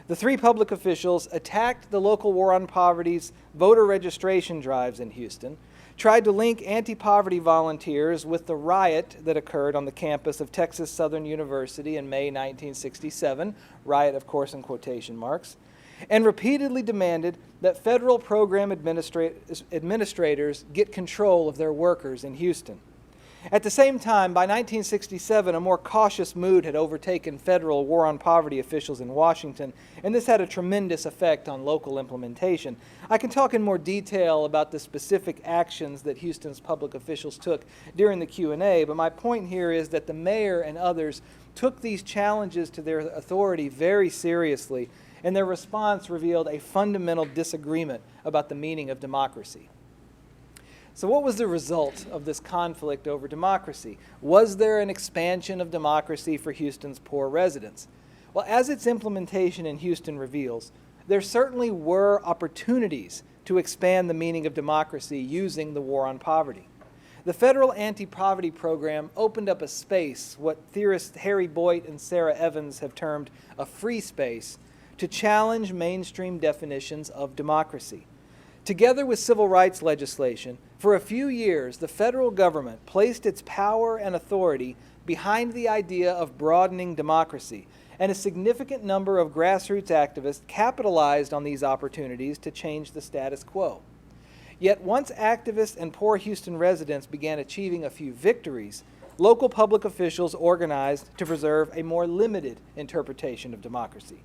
The three public officials attacked the local War on Poverty's voter registration drives in Houston, tried to link anti-poverty volunteers with the riot that occurred on the campus of Texas Southern University in May 1967, riot of course in quotation marks, and repeatedly demanded that federal program administrators get control of their workers in Houston. At the same time, by 1967, a more cautious mood had overtaken federal War on Poverty officials in Washington, and this had a tremendous effect on local implementation. I can talk in more detail about the specific actions that Houston's public officials took during the Q&A, but my point here is that the mayor and others took these challenges to their authority very seriously, and their response revealed a fundamental disagreement about the meaning of democracy. So what was the result of this conflict over democracy? Was there an expansion of democracy for Houston's poor residents? Well, as its implementation in Houston reveals, there certainly were opportunities to expand the meaning of democracy using the War on Poverty. The federal anti-poverty program opened up a space, what theorists Harry Boyd and Sarah Evans have termed a free space, to challenge mainstream definitions of democracy. Together with civil rights legislation, for a few years, the federal government placed its power and authority behind the idea of broadening democracy, and a significant number of grassroots activists capitalized on these opportunities to change the status quo. Yet once activists and poor Houston residents began achieving a few victories, local public officials organized to preserve a more limited interpretation of democracy.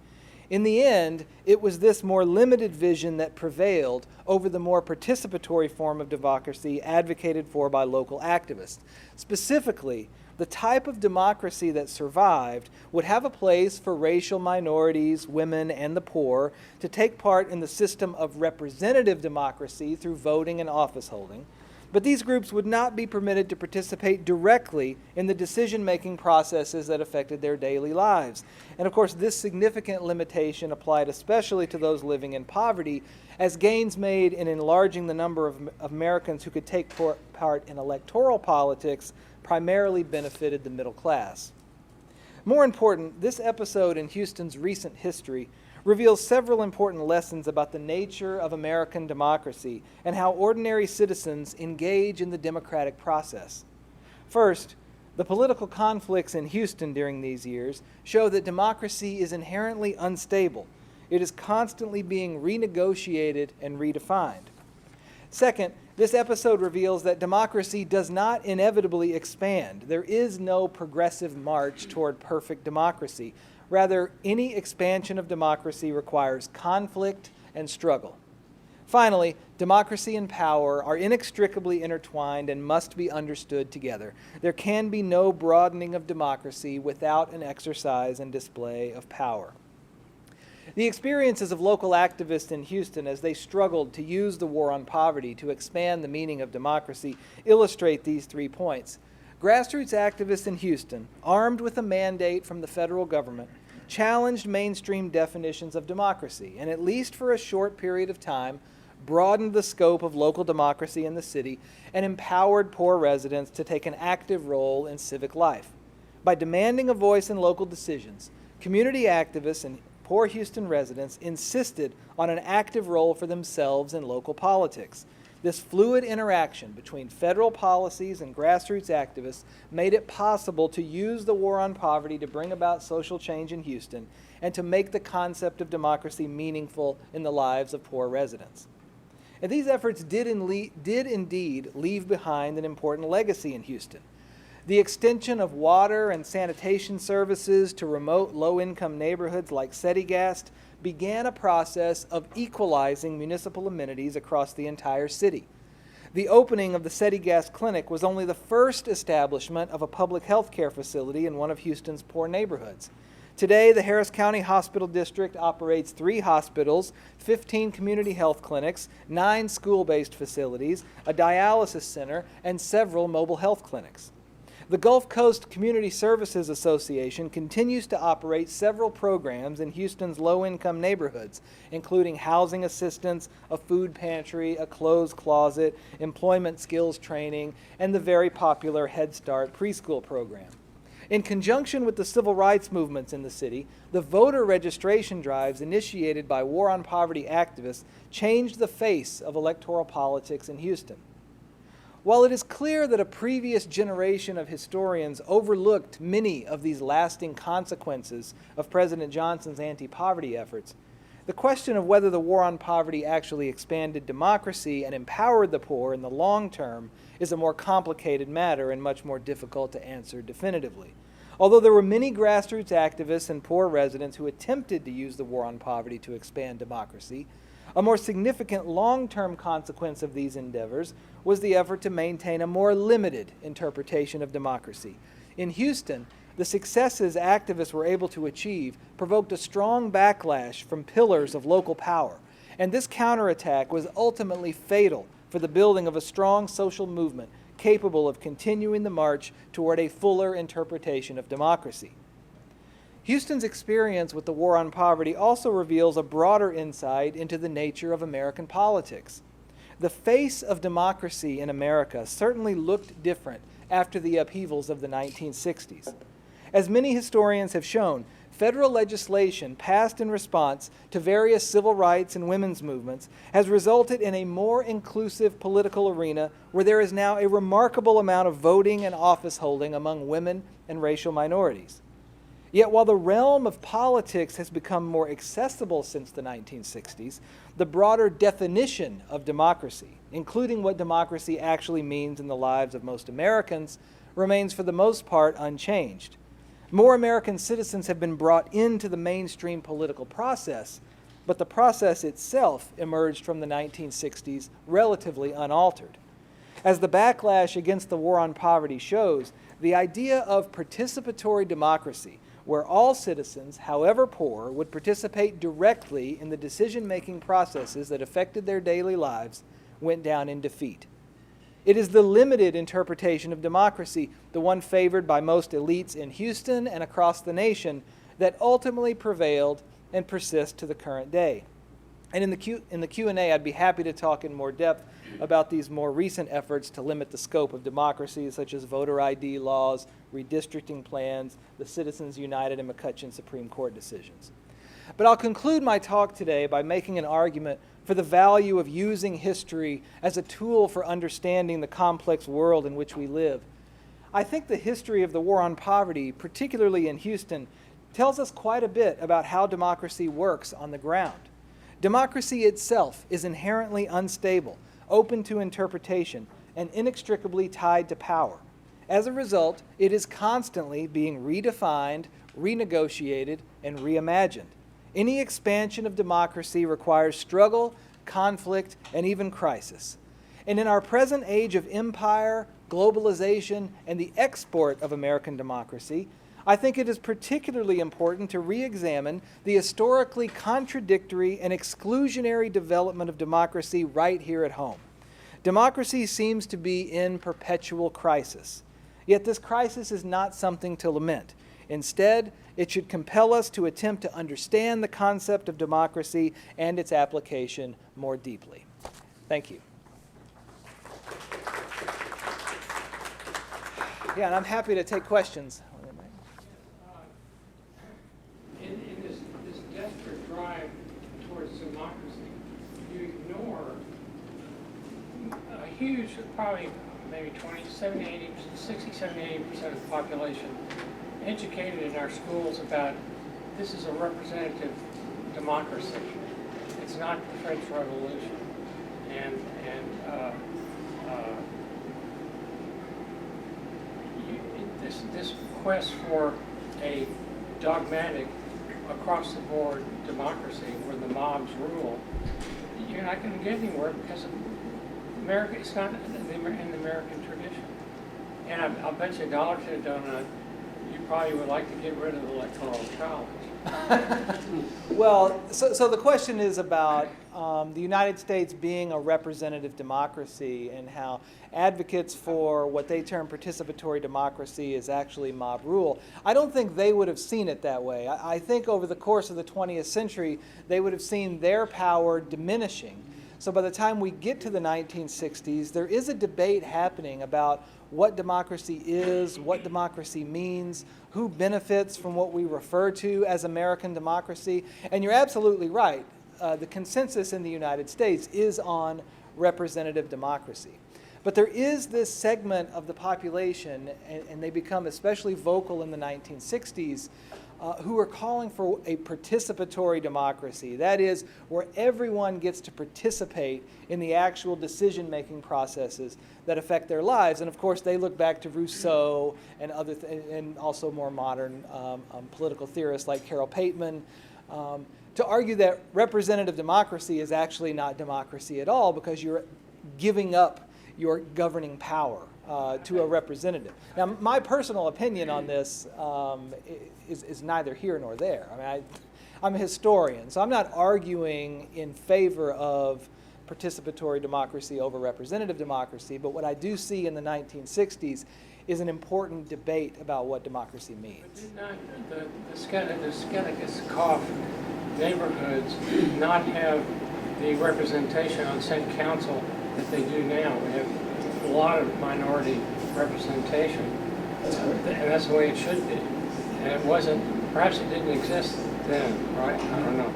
In the end, it was this more limited vision that prevailed over the more participatory form of democracy advocated for by local activists. Specifically, the type of democracy that survived would have a place for racial minorities, women, and the poor to take part in the system of representative democracy through voting and office holding, But these groups would not be permitted to participate directly in the decision-making processes that affected their daily lives. And of course, this significant limitation applied especially to those living in poverty, as gains made in enlarging the number of Americans who could take part in electoral politics primarily benefited the middle class. More important, this episode in Houston's recent history reveals several important lessons about the nature of American democracy and how ordinary citizens engage in the democratic process. First, the political conflicts in Houston during these years show that democracy is inherently unstable. It is constantly being renegotiated and redefined. Second, this episode reveals that democracy does not inevitably expand. There is no progressive march toward perfect democracy. Rather, any expansion of democracy requires conflict and struggle. Finally, democracy and power are inextricably intertwined and must be understood together. There can be no broadening of democracy without an exercise and display of power. The experiences of local activists in Houston as they struggled to use the war on poverty to expand the meaning of democracy illustrate these 3 points. Grassroots activists in Houston, armed with a mandate from the federal government, challenged mainstream definitions of democracy, and at least for a short period of time, broadened the scope of local democracy in the city and empowered poor residents to take an active role in civic life. By demanding a voice in local decisions, community activists and poor Houston residents insisted on an active role for themselves in local politics. This fluid interaction between federal policies and grassroots activists made it possible to use the war on poverty to bring about social change in Houston and to make the concept of democracy meaningful in the lives of poor residents. And these efforts did indeed leave behind an important legacy in Houston. The extension of water and sanitation services to remote low-income neighborhoods like Settigast began a process of equalizing municipal amenities across the entire city. The opening of the Settigast Clinic was only the first establishment of a public health care facility in one of Houston's poor neighborhoods. Today, the Harris County Hospital District operates 3 hospitals, 15 community health clinics, 9 school-based facilities, a dialysis center, and several mobile health clinics. The Gulf Coast Community Services Association continues to operate several programs in Houston's low-income neighborhoods, including housing assistance, a food pantry, a clothes closet, employment skills training, and the very popular Head Start preschool program. In conjunction with the civil rights movements in the city, the voter registration drives initiated by war on poverty activists changed the face of electoral politics in Houston. While it is clear that a previous generation of historians overlooked many of these lasting consequences of President Johnson's anti-poverty efforts, the question of whether the war on poverty actually expanded democracy and empowered the poor in the long term is a more complicated matter and much more difficult to answer definitively. Although there were many grassroots activists and poor residents who attempted to use the war on poverty to expand democracy, a more significant long-term consequence of these endeavors was the effort to maintain a more limited interpretation of democracy. In Houston, the successes activists were able to achieve provoked a strong backlash from pillars of local power, and this counterattack was ultimately fatal for the building of a strong social movement capable of continuing the march toward a fuller interpretation of democracy. Houston's experience with the war on poverty also reveals a broader insight into the nature of American politics. The face of democracy in America certainly looked different after the upheavals of the 1960s. As many historians have shown, federal legislation passed in response to various civil rights and women's movements has resulted in a more inclusive political arena where there is now a remarkable amount of voting and office holding among women and racial minorities. Yet while the realm of politics has become more accessible since the 1960s, the broader definition of democracy, including what democracy actually means in the lives of most Americans, remains for the most part unchanged. More American citizens have been brought into the mainstream political process, but the process itself emerged from the 1960s relatively unaltered. As the backlash against the war on poverty shows, the idea of participatory democracy, where all citizens, however poor, would participate directly in the decision-making processes that affected their daily lives, went down in defeat. It is the limited interpretation of democracy, the one favored by most elites in Houston and across the nation, that ultimately prevailed and persists to the current day. And in the Q&A, I'd be happy to talk in more depth about these more recent efforts to limit the scope of democracy, such as voter ID laws, redistricting plans, the Citizens United and McCutcheon Supreme Court decisions. But I'll conclude my talk today by making an argument for the value of using history as a tool for understanding the complex world in which we live. I think the history of the war on poverty, particularly in Houston, tells us quite a bit about how democracy works on the ground. Democracy itself is inherently unstable, open to interpretation, and inextricably tied to power. As a result, it is constantly being redefined, renegotiated, and reimagined. Any expansion of democracy requires struggle, conflict, and even crisis. And in our present age of empire, globalization, and the export of American democracy, I think it is particularly important to re-examine the historically contradictory and exclusionary development of democracy right here at home. Democracy seems to be in perpetual crisis. Yet this crisis is not something to lament. Instead, it should compel us to attempt to understand the concept of democracy and its application more deeply. Thank you. Yeah, and I'm happy to take questions. In this desperate drive towards democracy, you ignore a huge, probably maybe 70, 80%, 60, 70, 80% of the population educated in our schools about this is a representative democracy. It's not the French Revolution. This quest for a dogmatic, across-the-board democracy where the mobs rule, you're not going to get anywhere because America, it's not in the American tradition. And I'll bet you $1 to a donut, you probably would like to get rid of the electoral college. Well, so the question is about the United States being a representative democracy and how advocates for what they term participatory democracy is actually mob rule. I don't think they would have seen it that way. I think over the course of the 20th century, they would have seen their power diminishing. So by the time we get to the 1960s, there is a debate happening about what democracy is, what democracy means, who benefits from what we refer to as American democracy. And you're absolutely right. The consensus in the United States is on representative democracy. But there is this segment of the population, and they become especially vocal in the 1960s, who are calling for a participatory democracy. That is, where everyone gets to participate in the actual decision-making processes that affect their lives. And of course, they look back to Rousseau and and also more modern political theorists like Carol Pateman, to argue that representative democracy is actually not democracy at all because you're giving up your governing power to a representative. Now, my personal opinion on this is neither here nor there. I mean, I'm a historian, so I'm not arguing in favor of participatory democracy over representative democracy, but what I do see in the 1960s is an important debate about what democracy means. But did not the Schenectady neighborhoods not have the representation on city council that they do now? We have a lot of minority representation, and that's the way it should be. And it wasn't, perhaps it didn't exist then, right? I don't know.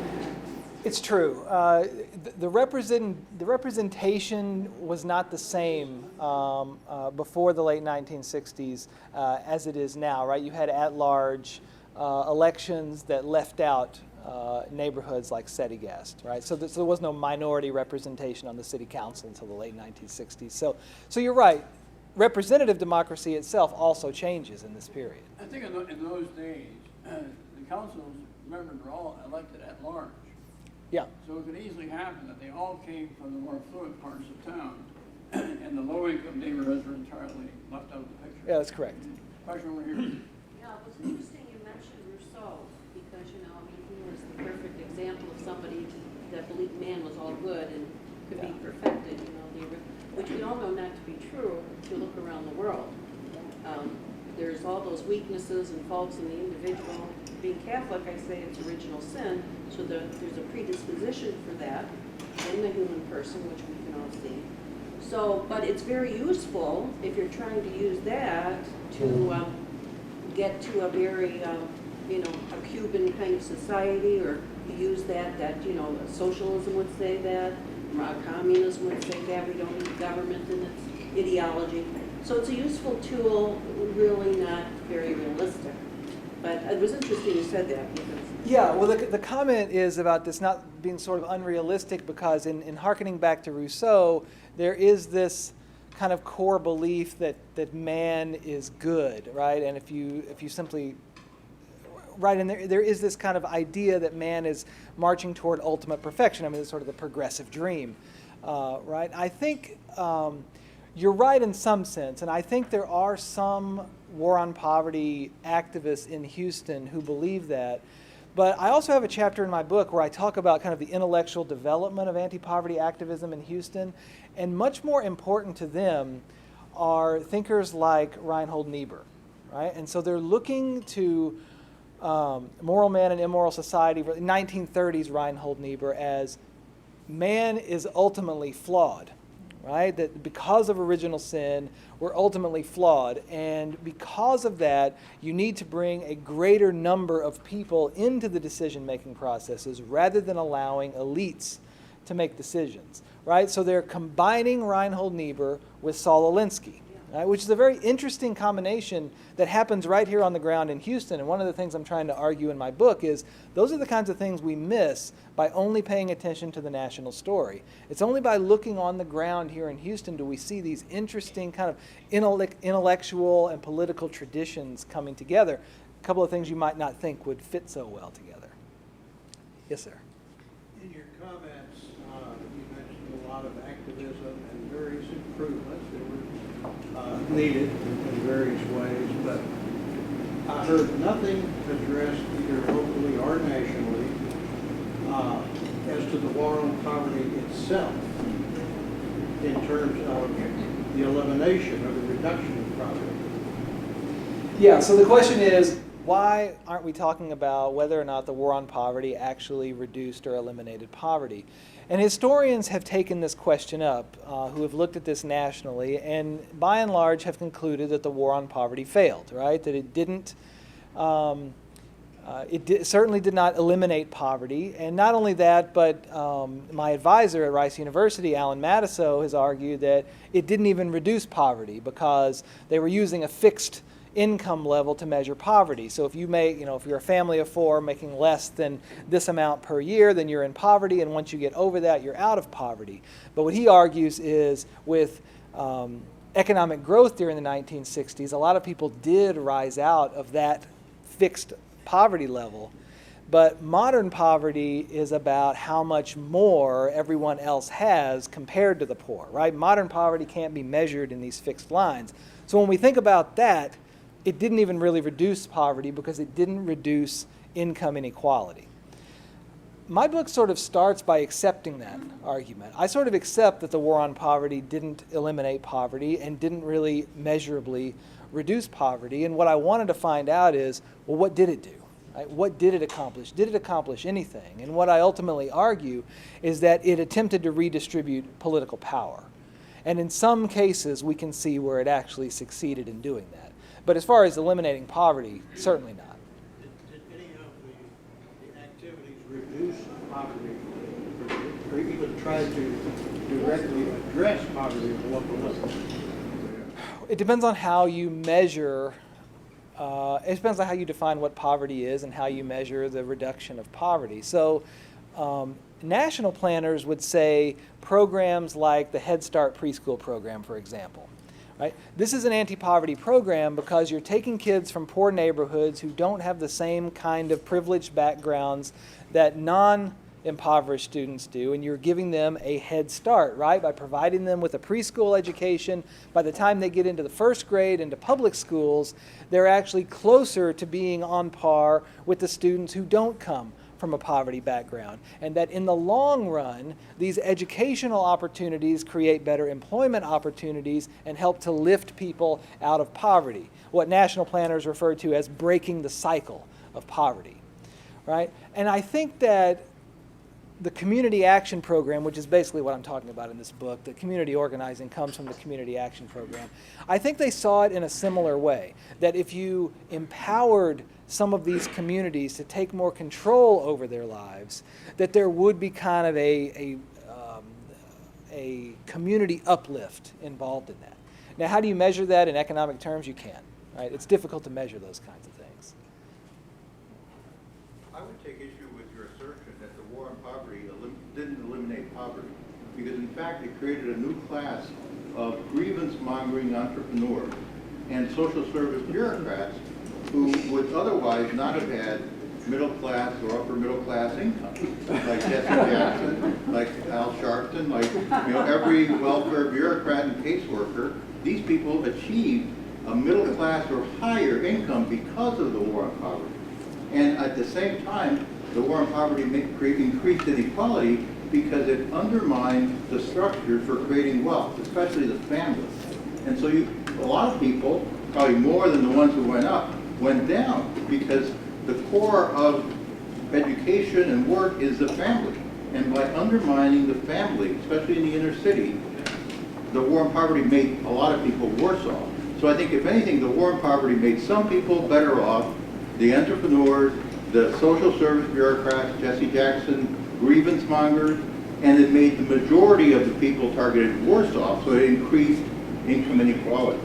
It's true. The representation was not the same before the late 1960s as it is now, right? You had at-large elections that left out neighborhoods like Settegast, right? So there was no minority representation on the city council until the late 1960s. So you're right. Representative democracy itself also changes in this period. I think in those days, the council members were all elected at large. Yeah. So it could easily happen that they all came from the more affluent parts of town, and the low-income neighborhoods were entirely left out of the picture. Yeah, that's correct. Question over here. Yeah, it was interesting you mentioned Rousseau, because, you know, I mean, he was the perfect example of somebody that believed man was all good and could be perfected, you know, which we all know not to be true. world. There's all those weaknesses and faults in the individual. Being Catholic, I say it's original sin, so there's a predisposition for that in the human person, which we can all see. So, but it's very useful if you're trying to use that to get to a very, you know, a Cuban kind of society, or use that, you know, socialism would say that, communism would say that, we don't need government in its ideology. So it's a useful tool, really not very realistic. But it was interesting you said that, because Yeah, well, the comment is about this not being sort of unrealistic, because in hearkening back to Rousseau, there is this kind of core belief that man is good, right? And if you simply, right, and there is this kind of idea that man is marching toward ultimate perfection. I mean, it's sort of the progressive dream, right? I think you're right in some sense, and I think there are some war on poverty activists in Houston who believe that. But I also have a chapter in my book where I talk about kind of the intellectual development of anti-poverty activism in Houston, and much more important to them are thinkers like Reinhold Niebuhr, right? And so they're looking to Moral Man and Immoral Society, 1930s Reinhold Niebuhr, as man is ultimately flawed, right? That because of original sin, we're ultimately flawed. And because of that, you need to bring a greater number of people into the decision-making processes rather than allowing elites to make decisions, right? So they're combining Reinhold Niebuhr with Saul Alinsky, right? Which is a very interesting combination that happens right here on the ground in Houston. And one of the things I'm trying to argue in my book is those are the kinds of things we miss by only paying attention to the national story. It's only by looking on the ground here in Houston do we see these interesting kind of intellectual and political traditions coming together. A couple of things you might not think would fit so well together. Yes, sir. In your comments, you mentioned a lot of activism and various improvements that were needed in various ways, but I heard nothing addressed either locally or nationally as to the war on poverty itself in terms of the elimination or the reduction of poverty. Yeah, so the question is, why aren't we talking about whether or not the war on poverty actually reduced or eliminated poverty? And historians have taken this question up, who have looked at this nationally, and by and large have concluded that the war on poverty failed, right? That it didn't, certainly did not eliminate poverty. And not only that, but my advisor at Rice University, Alan Matisow, has argued that it didn't even reduce poverty because they were using a fixed income level to measure poverty. So if you make, if you're a family of four making less than this amount per year, then you're in poverty, and once you get over that, you're out of poverty. But what he argues is with economic growth during the 1960s, a lot of people did rise out of that fixed poverty level. But modern poverty is about how much more everyone else has compared to the poor, right? Modern poverty can't be measured in these fixed lines. So when we think about that, it didn't even really reduce poverty because it didn't reduce income inequality. My book sort of starts by accepting that argument. I sort of accept that the war on poverty didn't eliminate poverty and didn't really measurably reduce poverty. And what I wanted to find out is, well, what did it do? Right? What did it accomplish? Did it accomplish anything? And what I ultimately argue is that it attempted to redistribute political power. And in some cases, we can see where it actually succeeded in doing that. But as far as eliminating poverty, certainly not. Did any of the activities reduce poverty or even try to directly address poverty at the local level? It depends on how you measure, it depends on how you define what poverty is and how you measure the reduction of poverty. So national planners would say programs like the Head Start preschool program, for example. Right? This is an anti-poverty program because you're taking kids from poor neighborhoods who don't have the same kind of privileged backgrounds that non-impoverished students do, and you're giving them a head start, right? By providing them with a preschool education. By the time they get into the first grade, into public schools, they're actually closer to being on par with the students who don't come from a poverty background, and that in the long run, these educational opportunities create better employment opportunities and help to lift people out of poverty, what national planners refer to as breaking the cycle of poverty, right? And I think that the community action program, which is basically what I'm talking about in this book, the community organizing comes from the community action program. I think they saw it in a similar way, that if you empowered some of these communities to take more control over their lives, that there would be kind of a community uplift involved in that. Now, how do you measure that in economic terms? You can't, right? It's difficult to measure those kinds of things. I would take issue with your assertion that the war on poverty didn't eliminate poverty, because in fact it created a new class of grievance-mongering entrepreneurs and social service bureaucrats who would otherwise not have had middle class or upper middle class income, like Jesse Jackson, like Al Sharpton, like every welfare bureaucrat and caseworker. These people achieved a middle class or higher income because of the war on poverty. And at the same time, the war on poverty increased inequality because it undermined the structures for creating wealth, especially the family. And so a lot of people, probably more than the ones who went up, went down because the core of education and work is the family. And by undermining the family, especially in the inner city, the war on poverty made a lot of people worse off. So I think if anything, the war on poverty made some people better off, the entrepreneurs, the social service bureaucrats, Jesse Jackson, grievance mongers, and it made the majority of the people targeted worse off, so it increased income inequality.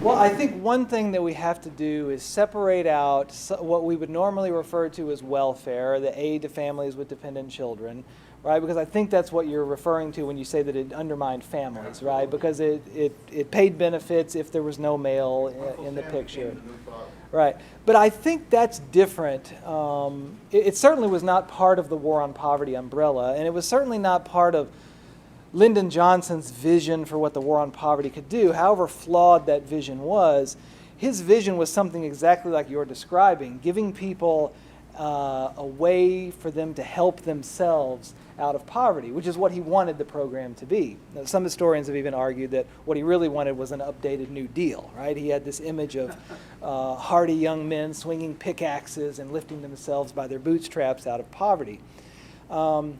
Well, I think one thing that we have to do is separate out what we would normally refer to as welfare, the aid to families with dependent children, right? Because I think that's what you're referring to when you say that it undermined families, right? Because it paid benefits if there was no male in the picture. Right. But I think that's different. It certainly was not part of the war on poverty umbrella, and it was certainly not part of Lyndon Johnson's vision for what the war on poverty could do. However flawed that vision was, his vision was something exactly like you're describing, giving people a way for them to help themselves out of poverty, which is what he wanted the program to be. Now, some historians have even argued that what he really wanted was an updated New Deal, right? He had this image of hardy young men swinging pickaxes and lifting themselves by their bootstraps out of poverty. So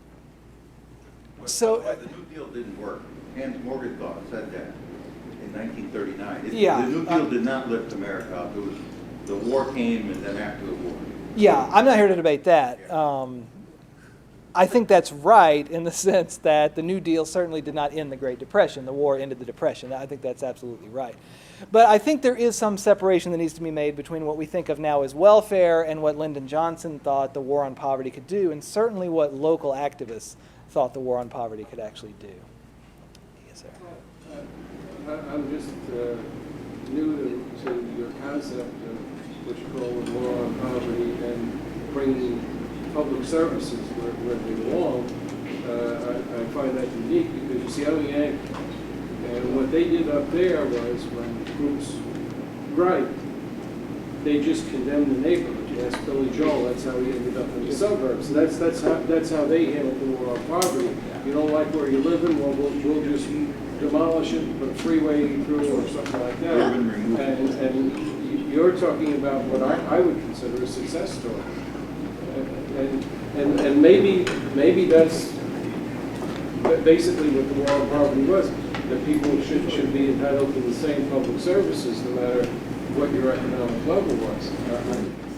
the New Deal didn't work. Hans Morgenthau said that in 1939. Yeah, the New Deal did not lift America up. It was the war came, and then after the war. Yeah, I'm not here to debate that. I think that's right in the sense that the New Deal certainly did not end the Great Depression. The war ended the Depression. I think that's absolutely right. But I think there is some separation that needs to be made between what we think of now as welfare and what Lyndon Johnson thought the war on poverty could do, and certainly what local activists thought the war on poverty could actually do. Yes, sir. I'm just new to your concept of what you call the war on poverty and bringing public services where they belong. I find that unique because you see, I'm Yankee, and what they did up there was when groups gripe, they just condemned the neighborhood. You ask Billy Joel, that's how he ended up in the suburbs. So that's how they handled the war on poverty. You don't like where you're living, well, we'll just demolish it, put a freeway through or something like that. And you're talking about what I would consider a success story. And maybe that's basically what the war on poverty was. That people should be entitled to the same public services no matter what your economic level was.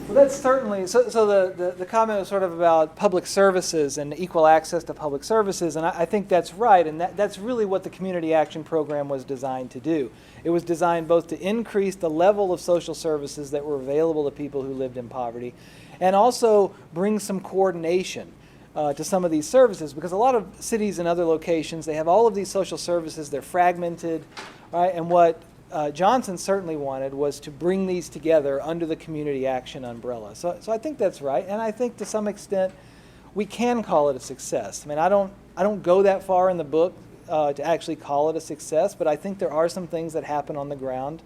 Well, that's certainly, so the comment was sort of about public services and equal access to public services, and I think that's right, and that's really what the Community Action Program was designed to do. It was designed both to increase the level of social services that were available to people who lived in poverty, and also bring some coordination to some of these services, because a lot of cities and other locations, they have all of these social services, they're fragmented, right? And what Johnson certainly wanted was to bring these together under the community action umbrella. So I think that's right, and I think to some extent we can call it a success. I mean, I don't go that far in the book to actually call it a success, but I think there are some things that happen on the ground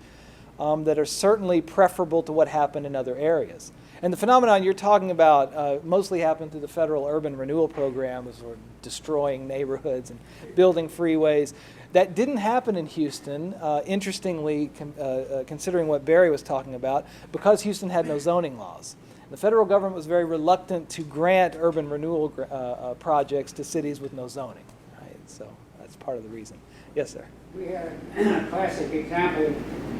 that are certainly preferable to what happened in other areas. And the phenomenon you're talking about mostly happened through the federal urban renewal program, was sort of destroying neighborhoods and building freeways. That didn't happen in Houston, interestingly, considering what Barry was talking about, because Houston had no zoning laws. The federal government was very reluctant to grant urban renewal projects to cities with no zoning, right? So that's part of the reason. Yes, sir. We had a classic example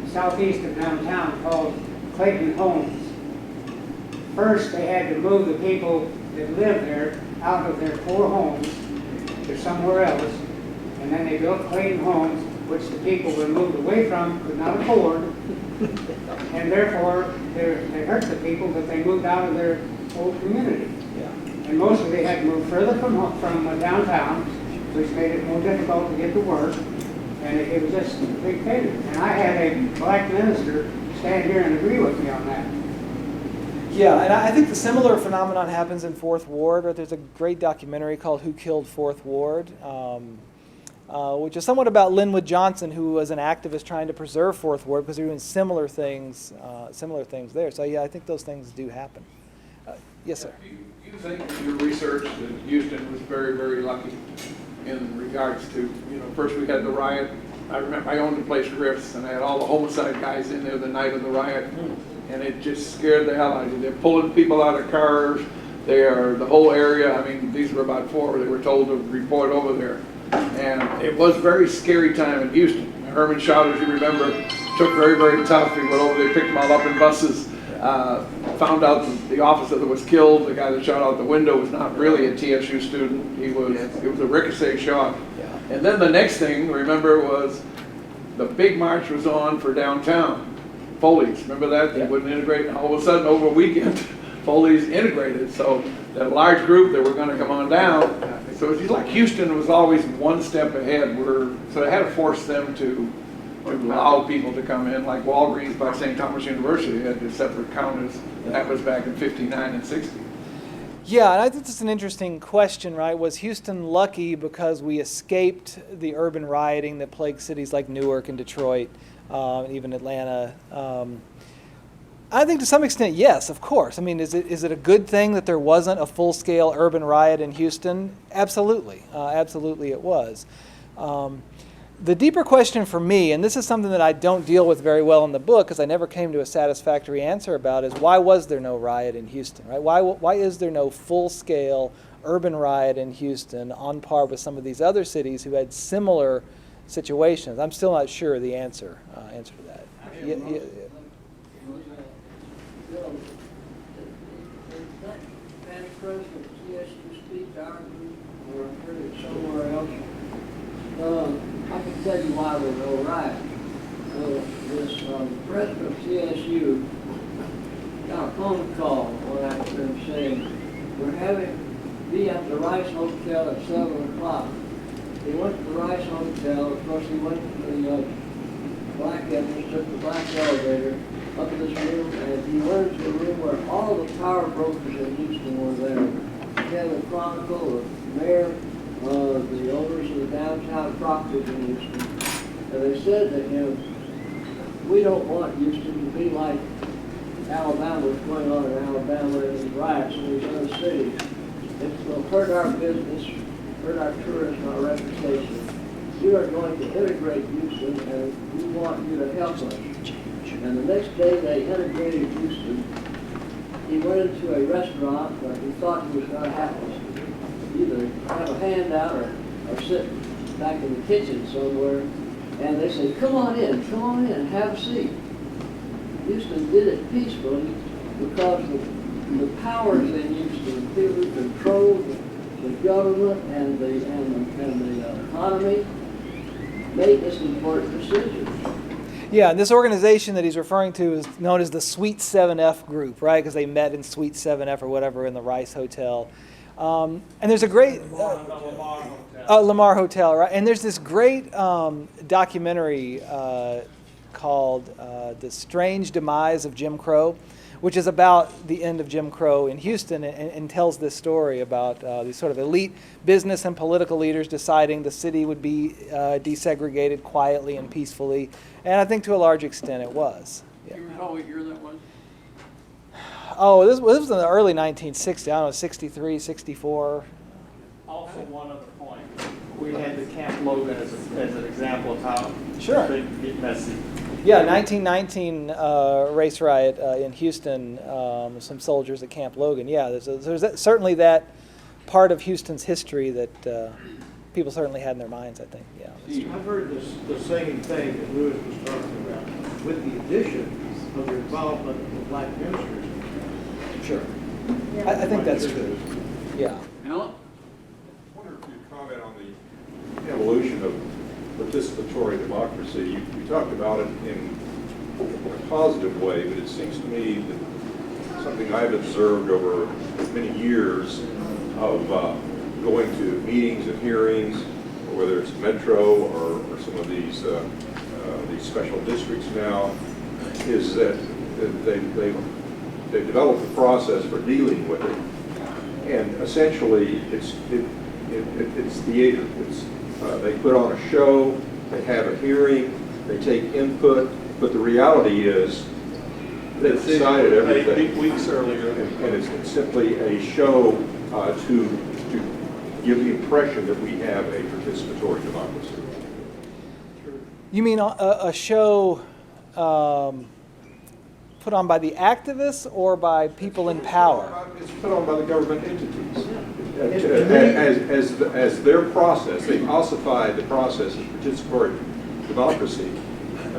southeast of downtown called Clayton Homes. First, they had to move the people that lived there out of their poor homes to somewhere else, and then they built Clayton Homes, which the people were moved away from, could not afford, and therefore they hurt the people that they moved out of their old community. Yeah. And mostly they had to move further from downtown, which made it more difficult to get to work, and it was just a big failure. And I had a black minister stand here and agree with me on that. Yeah, and I think the similar phenomenon happens in Fourth Ward. Right? There's a great documentary called "Who Killed Fourth Ward," which is somewhat about Linwood Johnson, who was an activist trying to preserve Fourth Ward because they're doing similar things there. So yeah, I think those things do happen. Yes, sir. You think in your research that Houston was very, very lucky in regards to, first we had the riot. I remember I owned the place Griff's, and I had all the homicide guys in there the night of the riot, and it just scared the hell out of you. They're pulling people out of cars. The whole area. I mean, these were about 4. They were told to report over there, and it was a very scary time in Houston. Herman Schauder, as you remember, took very, very tough. He went over there, picked them all up in buses. Found out that the officer that was killed, the guy that shot out the window, was not really a TSU student. It was a ricochet shot. Yeah. And then the next thing, remember, was the big march was on for downtown. Foley's, remember that? They wouldn't integrate. And all of a sudden, over a weekend, Foley's integrated. So that large group that were going to come on down. So it's like Houston was always one step ahead. So they had to force them to allow people to come in, like Walgreens by St. Thomas University had the separate counters. That was back in 59 and 60. Yeah, and I think that's an interesting question, right? Was Houston lucky because we escaped the urban rioting that plagued cities like Newark and Detroit, even Atlanta? I think to some extent, yes, of course. I mean, is it a good thing that there wasn't a full-scale urban riot in Houston? Absolutely. Absolutely it was. The deeper question for me, and this is something that I don't deal with very well in the book because I never came to a satisfactory answer about, is why was there no riot in Houston, right? Why is there no full-scale urban riot in Houston on par with some of these other cities who had similar situations? I'm still not sure the answer to that. Past president CSU speak to our group, or I heard it somewhere else. I can tell you why we're no riot. This president of CSU got a phone call one afternoon saying, we're be at the Rice Hotel at 7 o'clock. He went to the Rice Hotel. Of course, he went to the black entrance, took the black elevator up to this room, and he went into a room where all the power brokers in Houston were there. He had the Chronicle, the mayor, the owners of the downtown properties in Houston, and they said to him, we don't want Houston to be like Alabama, what's going on in Alabama and these riots in these other cities. It's going to hurt our business, hurt our tourism, our reputation. We are going to integrate Houston, and we want you to help us. And the next day they integrated Houston. He went into a restaurant where he thought he was going to have to either have a handout or sit back in the kitchen somewhere. And they said, come on in, have a seat. Houston did it peacefully because the powers in Houston, the people who control the government and the economy, made this important decision. Yeah, and this organization that he's referring to is known as the Suite 7F group, right? Because they met in Suite 7F or whatever in the Rice Hotel. And there's a great Lamar Hotel, right? And there's this great documentary called "The Strange Demise of Jim Crow," which is about the end of Jim Crow in Houston, and tells this story about these sort of elite business and political leaders deciding the city would be desegregated quietly and peacefully, and I think to a large extent it was. Do you recall what year that was? Oh, this was in the early 1960s. I don't know, 63, 64. Also, one other point. We had the Camp Logan as an example of how Sure. they could get messy. Yeah, 1919 race riot in Houston. Some soldiers at Camp Logan. Yeah, there's certainly that part of Houston's history that people certainly had in their minds, I think. Yeah. I've heard the same thing that Lewis was talking about, with the addition of the involvement of the black ministers. Sure. I think that's true. Yeah. Alan? I wonder if you'd comment on the evolution of participatory democracy. You talked about it in a positive way, but it seems to me that something I've observed over many years of going to meetings and hearings, whether it's Metro or some of these special districts now, is that they've developed a process for dealing with it, and essentially it's theater. They put on a show, they have a hearing, they take input, but the reality is they've decided everything. 8 weeks earlier. And it's simply a show to give the impression that we have a participatory democracy. You mean a show put on by the activists or by people in power? It's put on by the government entities as their process. They've ossified the process of participatory democracy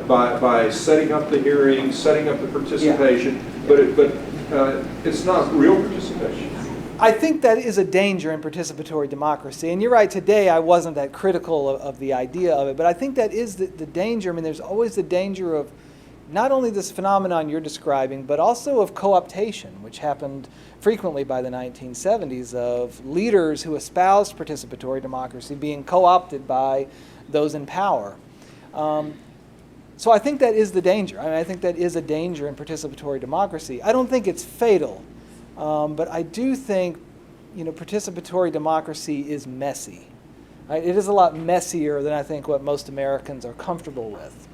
by setting up the hearings, setting up the participation, but it's not real participation. I think that is a danger in participatory democracy. And you're right, today I wasn't that critical of the idea of it, but I think that is the danger. I mean, there's always the danger of not only this phenomenon you're describing, but also of co-optation, which happened frequently by the 1970s, of leaders who espoused participatory democracy being co-opted by those in power. So I think that is the danger. I mean, I think that is a danger in participatory democracy. I don't think it's fatal. But I do think, participatory democracy is messy. Right? It is a lot messier than I think what most Americans are comfortable with.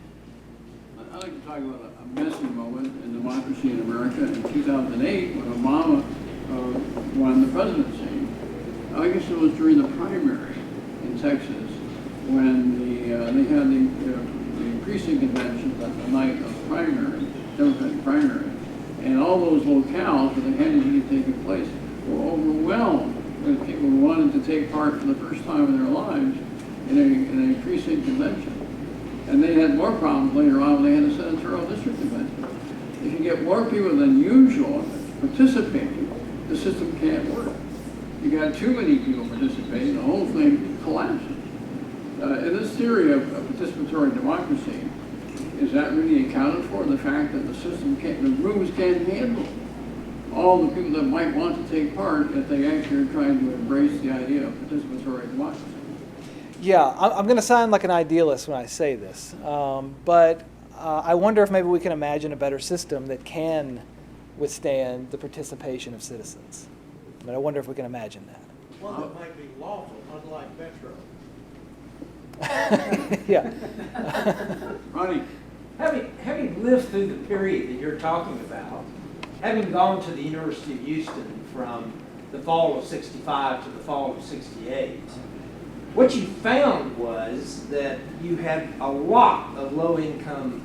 I'd like to talk about a messy moment in democracy in America in 2008 when Obama won the presidency. I guess it was during the primary in Texas when they had the precinct conventions at the night of the primary, Democratic primary. And all those locales where they had anything taking place were overwhelmed with people who wanted to take part for the first time in their lives in a precinct convention. And they had more problems later on when they had a senatorial district convention. If you get more people than usual participating, the system can't work. You got too many people participating, the whole thing collapses. In this theory of participatory democracy, is that really accounted for, the fact that the rooms can't handle all the people that might want to take part if they actually are trying to embrace the idea of participatory democracy? Yeah, I'm going to sound like an idealist when I say this, but I wonder if maybe we can imagine a better system that can withstand the participation of citizens. I mean, I wonder if we can imagine that. One that might be lawful, unlike Metro. Yeah. Ronnie? Having lived through the period that you're talking about, having gone to the University of Houston from the fall of '65 to the fall of '68, what you found was that you had a lot of low-income,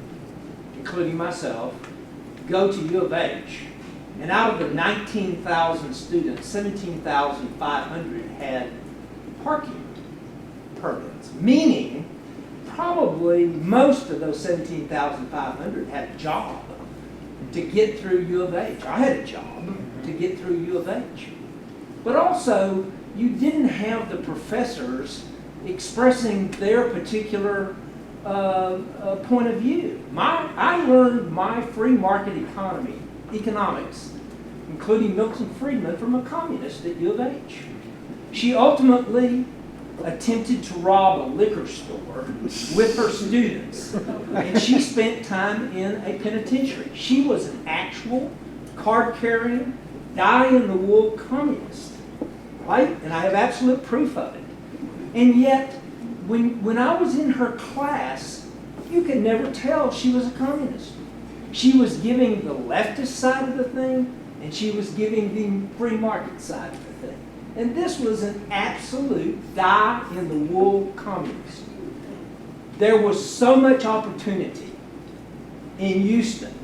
including myself, go to U of H. And out of the 19,000 students, 17,500 had parking permits, meaning probably most of those 17,500 had a job to get through U of H. I had a job to get through U of H. But also, you didn't have the professors expressing their particular point of view. I learned my free market economics, including Milton Friedman, from a communist at U of H. She ultimately attempted to rob a liquor store with her students, and she spent time in a penitentiary. She was an actual card-carrying, die-in-the-wool communist, right? And I have absolute proof of it. And yet, when I was in her class, you could never tell she was a communist. She was giving the leftist side of the thing, and she was giving the free market side of the thing. And this was an absolute die-in-the-wool communist. There was so much opportunity in Houston,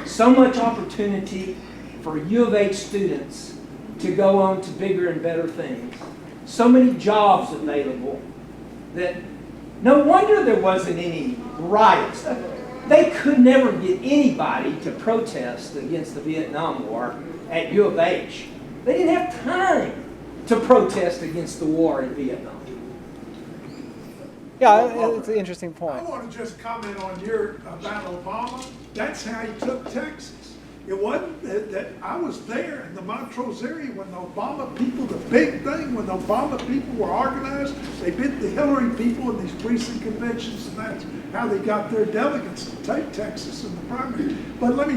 so much opportunity for U of H students to go on to bigger and better things, so many jobs available, that no wonder there wasn't any riots. They could never get anybody to protest against the Vietnam War at U of H. They didn't have time to protest against the war in Vietnam. Yeah, it's an interesting I point. want to just comment on about Obama. That's how he took Texas. It wasn't that I was there in the Montrose area when the Obama people, the big thing, when the Obama people were organized, they beat the Hillary people in these precinct conventions, and that's how they got their delegates to take Texas in the primary. But let me,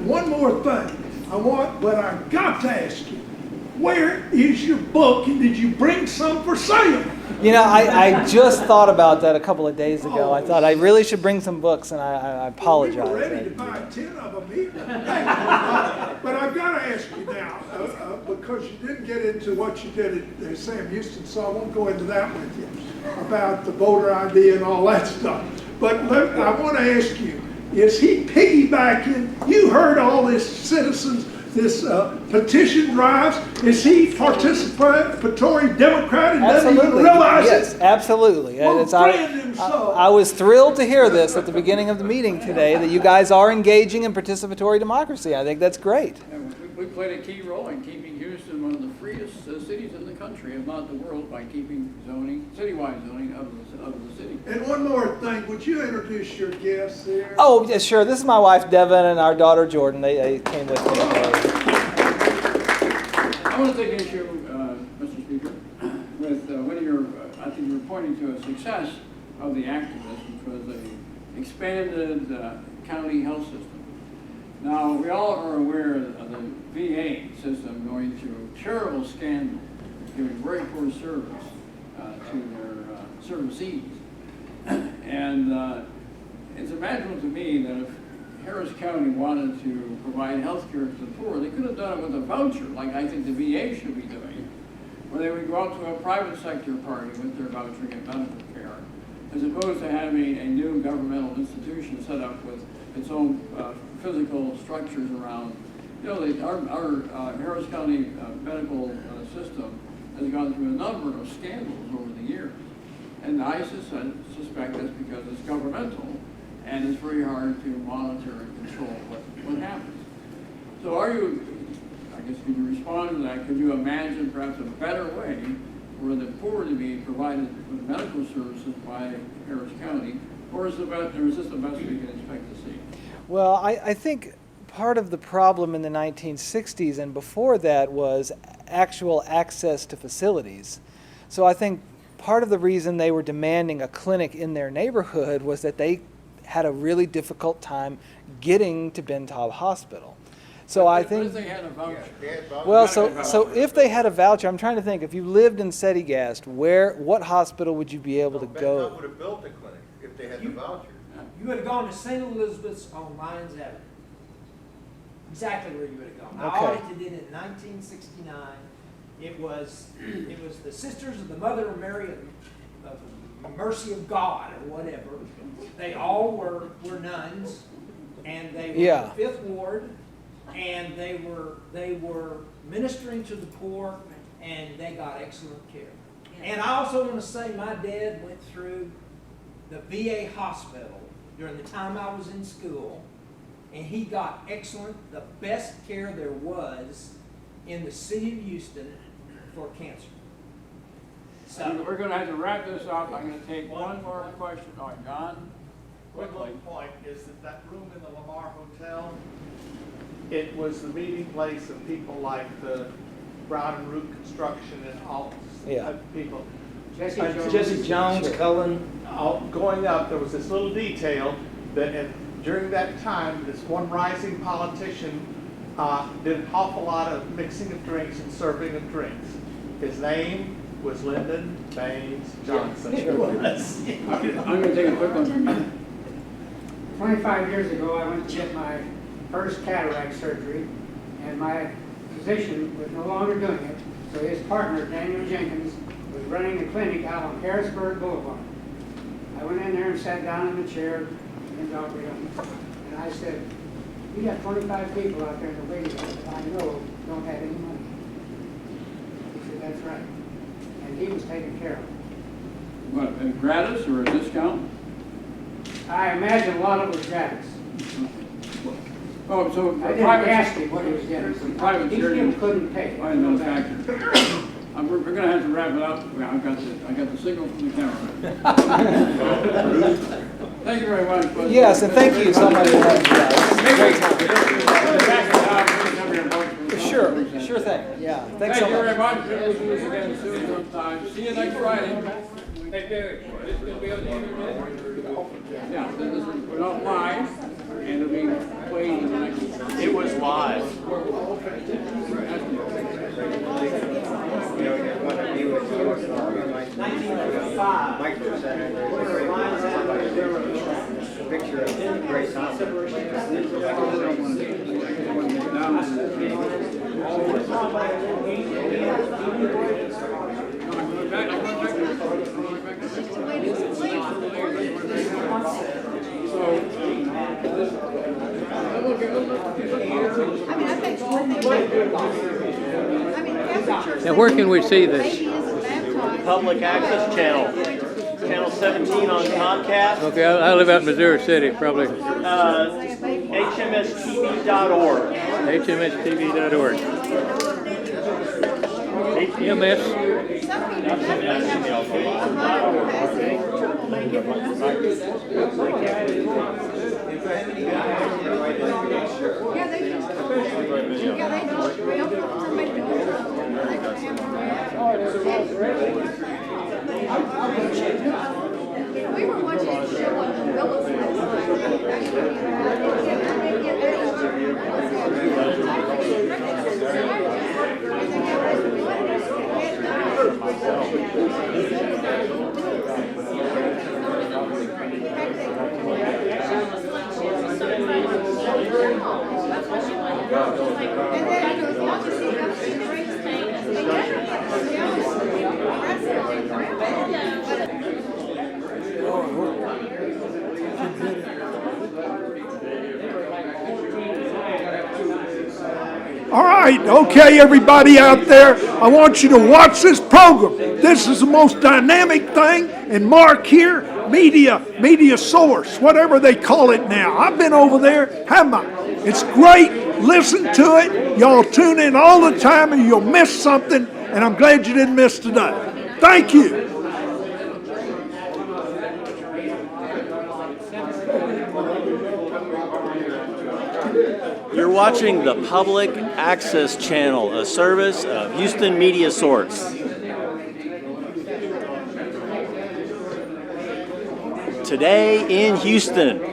one more thing. But I got to ask you, where is your book, and did you bring some for sale? You know, I just thought about that a couple of days ago. I thought I really should bring some books, and I apologize. We were ready to buy 10 of them here. But I've got to ask you now, because you didn't get into what you did at Sam Houston, so I won't go into that with you, about the voter ID and all that stuff. But I want to ask you, is he piggybacking? You heard all this citizens, this petition drives. Is he participatory Democrat and doesn't even realize yes, it? absolutely. Well, brand himself. I was thrilled to hear this at the beginning of the meeting today, that you guys are engaging in participatory democracy. I think that's great. And we played a key role in keeping Houston one of the freest cities in the country, if not the world, by keeping zoning, citywide zoning of the city. And one more thing, would you introduce your guests here? Oh, yeah, sure. This is my wife, Devin, and our daughter, Jordan. They came with me. I want to take issue, Mr. Speaker, with one of your, I think you were pointing to a success of the activists, which was the expanded county health system. Now, we all are aware of the VA system going through terrible scandal, giving very poor service to their servicees. And it's imaginable to me that if Harris County wanted to provide health care to the poor, they could have done it with a voucher, like I think the VA should be doing, where they would go out to a private sector party with their voucher and get medical care, as opposed to having a new governmental institution set up with its own physical structures around. You know, our Harris County medical system has gone through a number of scandals over the years. And I suspect that's because it's governmental, and it's very hard to monitor and control what happens. So I guess, could you respond to that? Could you imagine perhaps a better way for the poor to be provided with medical services by Harris County, or is this the best we can expect to see? Well, I think part of the problem in the 1960s and before that was actual access to facilities. So I think part of the reason they were demanding a clinic in their neighborhood was that they had a really difficult time getting to Ben Taub Hospital. So I think, if they had a voucher? well, so if they had a voucher, I'm trying to think, if you lived in Settegast, what hospital would you be able to go? Ben would have built a clinic if they had the voucher. You would have gone to St. Elizabeth's on Lyons Avenue. Exactly where you would have gone. I Okay. audited it in 1969. It was the Sisters of the Mother of Mary of the Mercy of God or whatever. They all were nuns, and they were Yeah. in the Fifth Ward, and they were ministering to the poor, and they got excellent care. And I also want to say my dad went through the VA hospital during the time I was in school, and he got the best care there was in the city of Houston for cancer. So We're going to have to wrap this up. I'm going to take one more question. All right, John, One quickly. little point is that room in the Lamar Hotel, it was the meeting place of people like the Brown and Root Construction and all Yeah. people. Jesse Jones, Cullen. Going up, there was this little detail that during that time, this one rising politician did an awful lot of mixing of drinks and serving of drinks. His name was Lyndon Baines Johnson. It was. I'm going to take a quick one. 25 years ago, I went to get my first cataract surgery, and my physician was no longer doing it, so his partner, Daniel Jenkins, was running a clinic out on Harrisburg Boulevard. I went in there and sat down in the chair and talked with him, and I said, "We got 25 people out there in the waiting room that I know don't have any money." He said, "That's right." And he was taken care of. What, gratis or a discount? I imagine a lot of it was gratis. Oh, so I didn't ask him what he was getting. private He charity. still couldn't pay. By the manufacturer. We're gonna have to wrap it up. I got the signal from the camera. Thank you very much. Buzz. Yes, and thank you so much for having me. This is a great time. Sure thing. Yeah, thanks so Thank you much. very much. We'll see you again soon sometime. See you next Friday. Hey, Derek, this will be on the internet? Yeah, this is put out live, and it'll be played in the next. It was live. Micro Center, there's a great picture of a great concert. Now, where can we see this? Public access channel. Channel 17 on Comcast. Okay, I live out in Missouri City, probably HMSTV.org. hmstv.org. HMS. We were watching a show on the Willows. All right, okay, everybody out there, I want you to watch this program. This is the most dynamic thing, and Mark here, media source, whatever they call it now. I've been over there, haven't I? It's great. Listen to it. Y'all tune in all the time, and you'll miss something, and I'm glad you didn't miss today. Thank you. You're watching the Public Access Channel, a service of Houston Media Source. Today in Houston.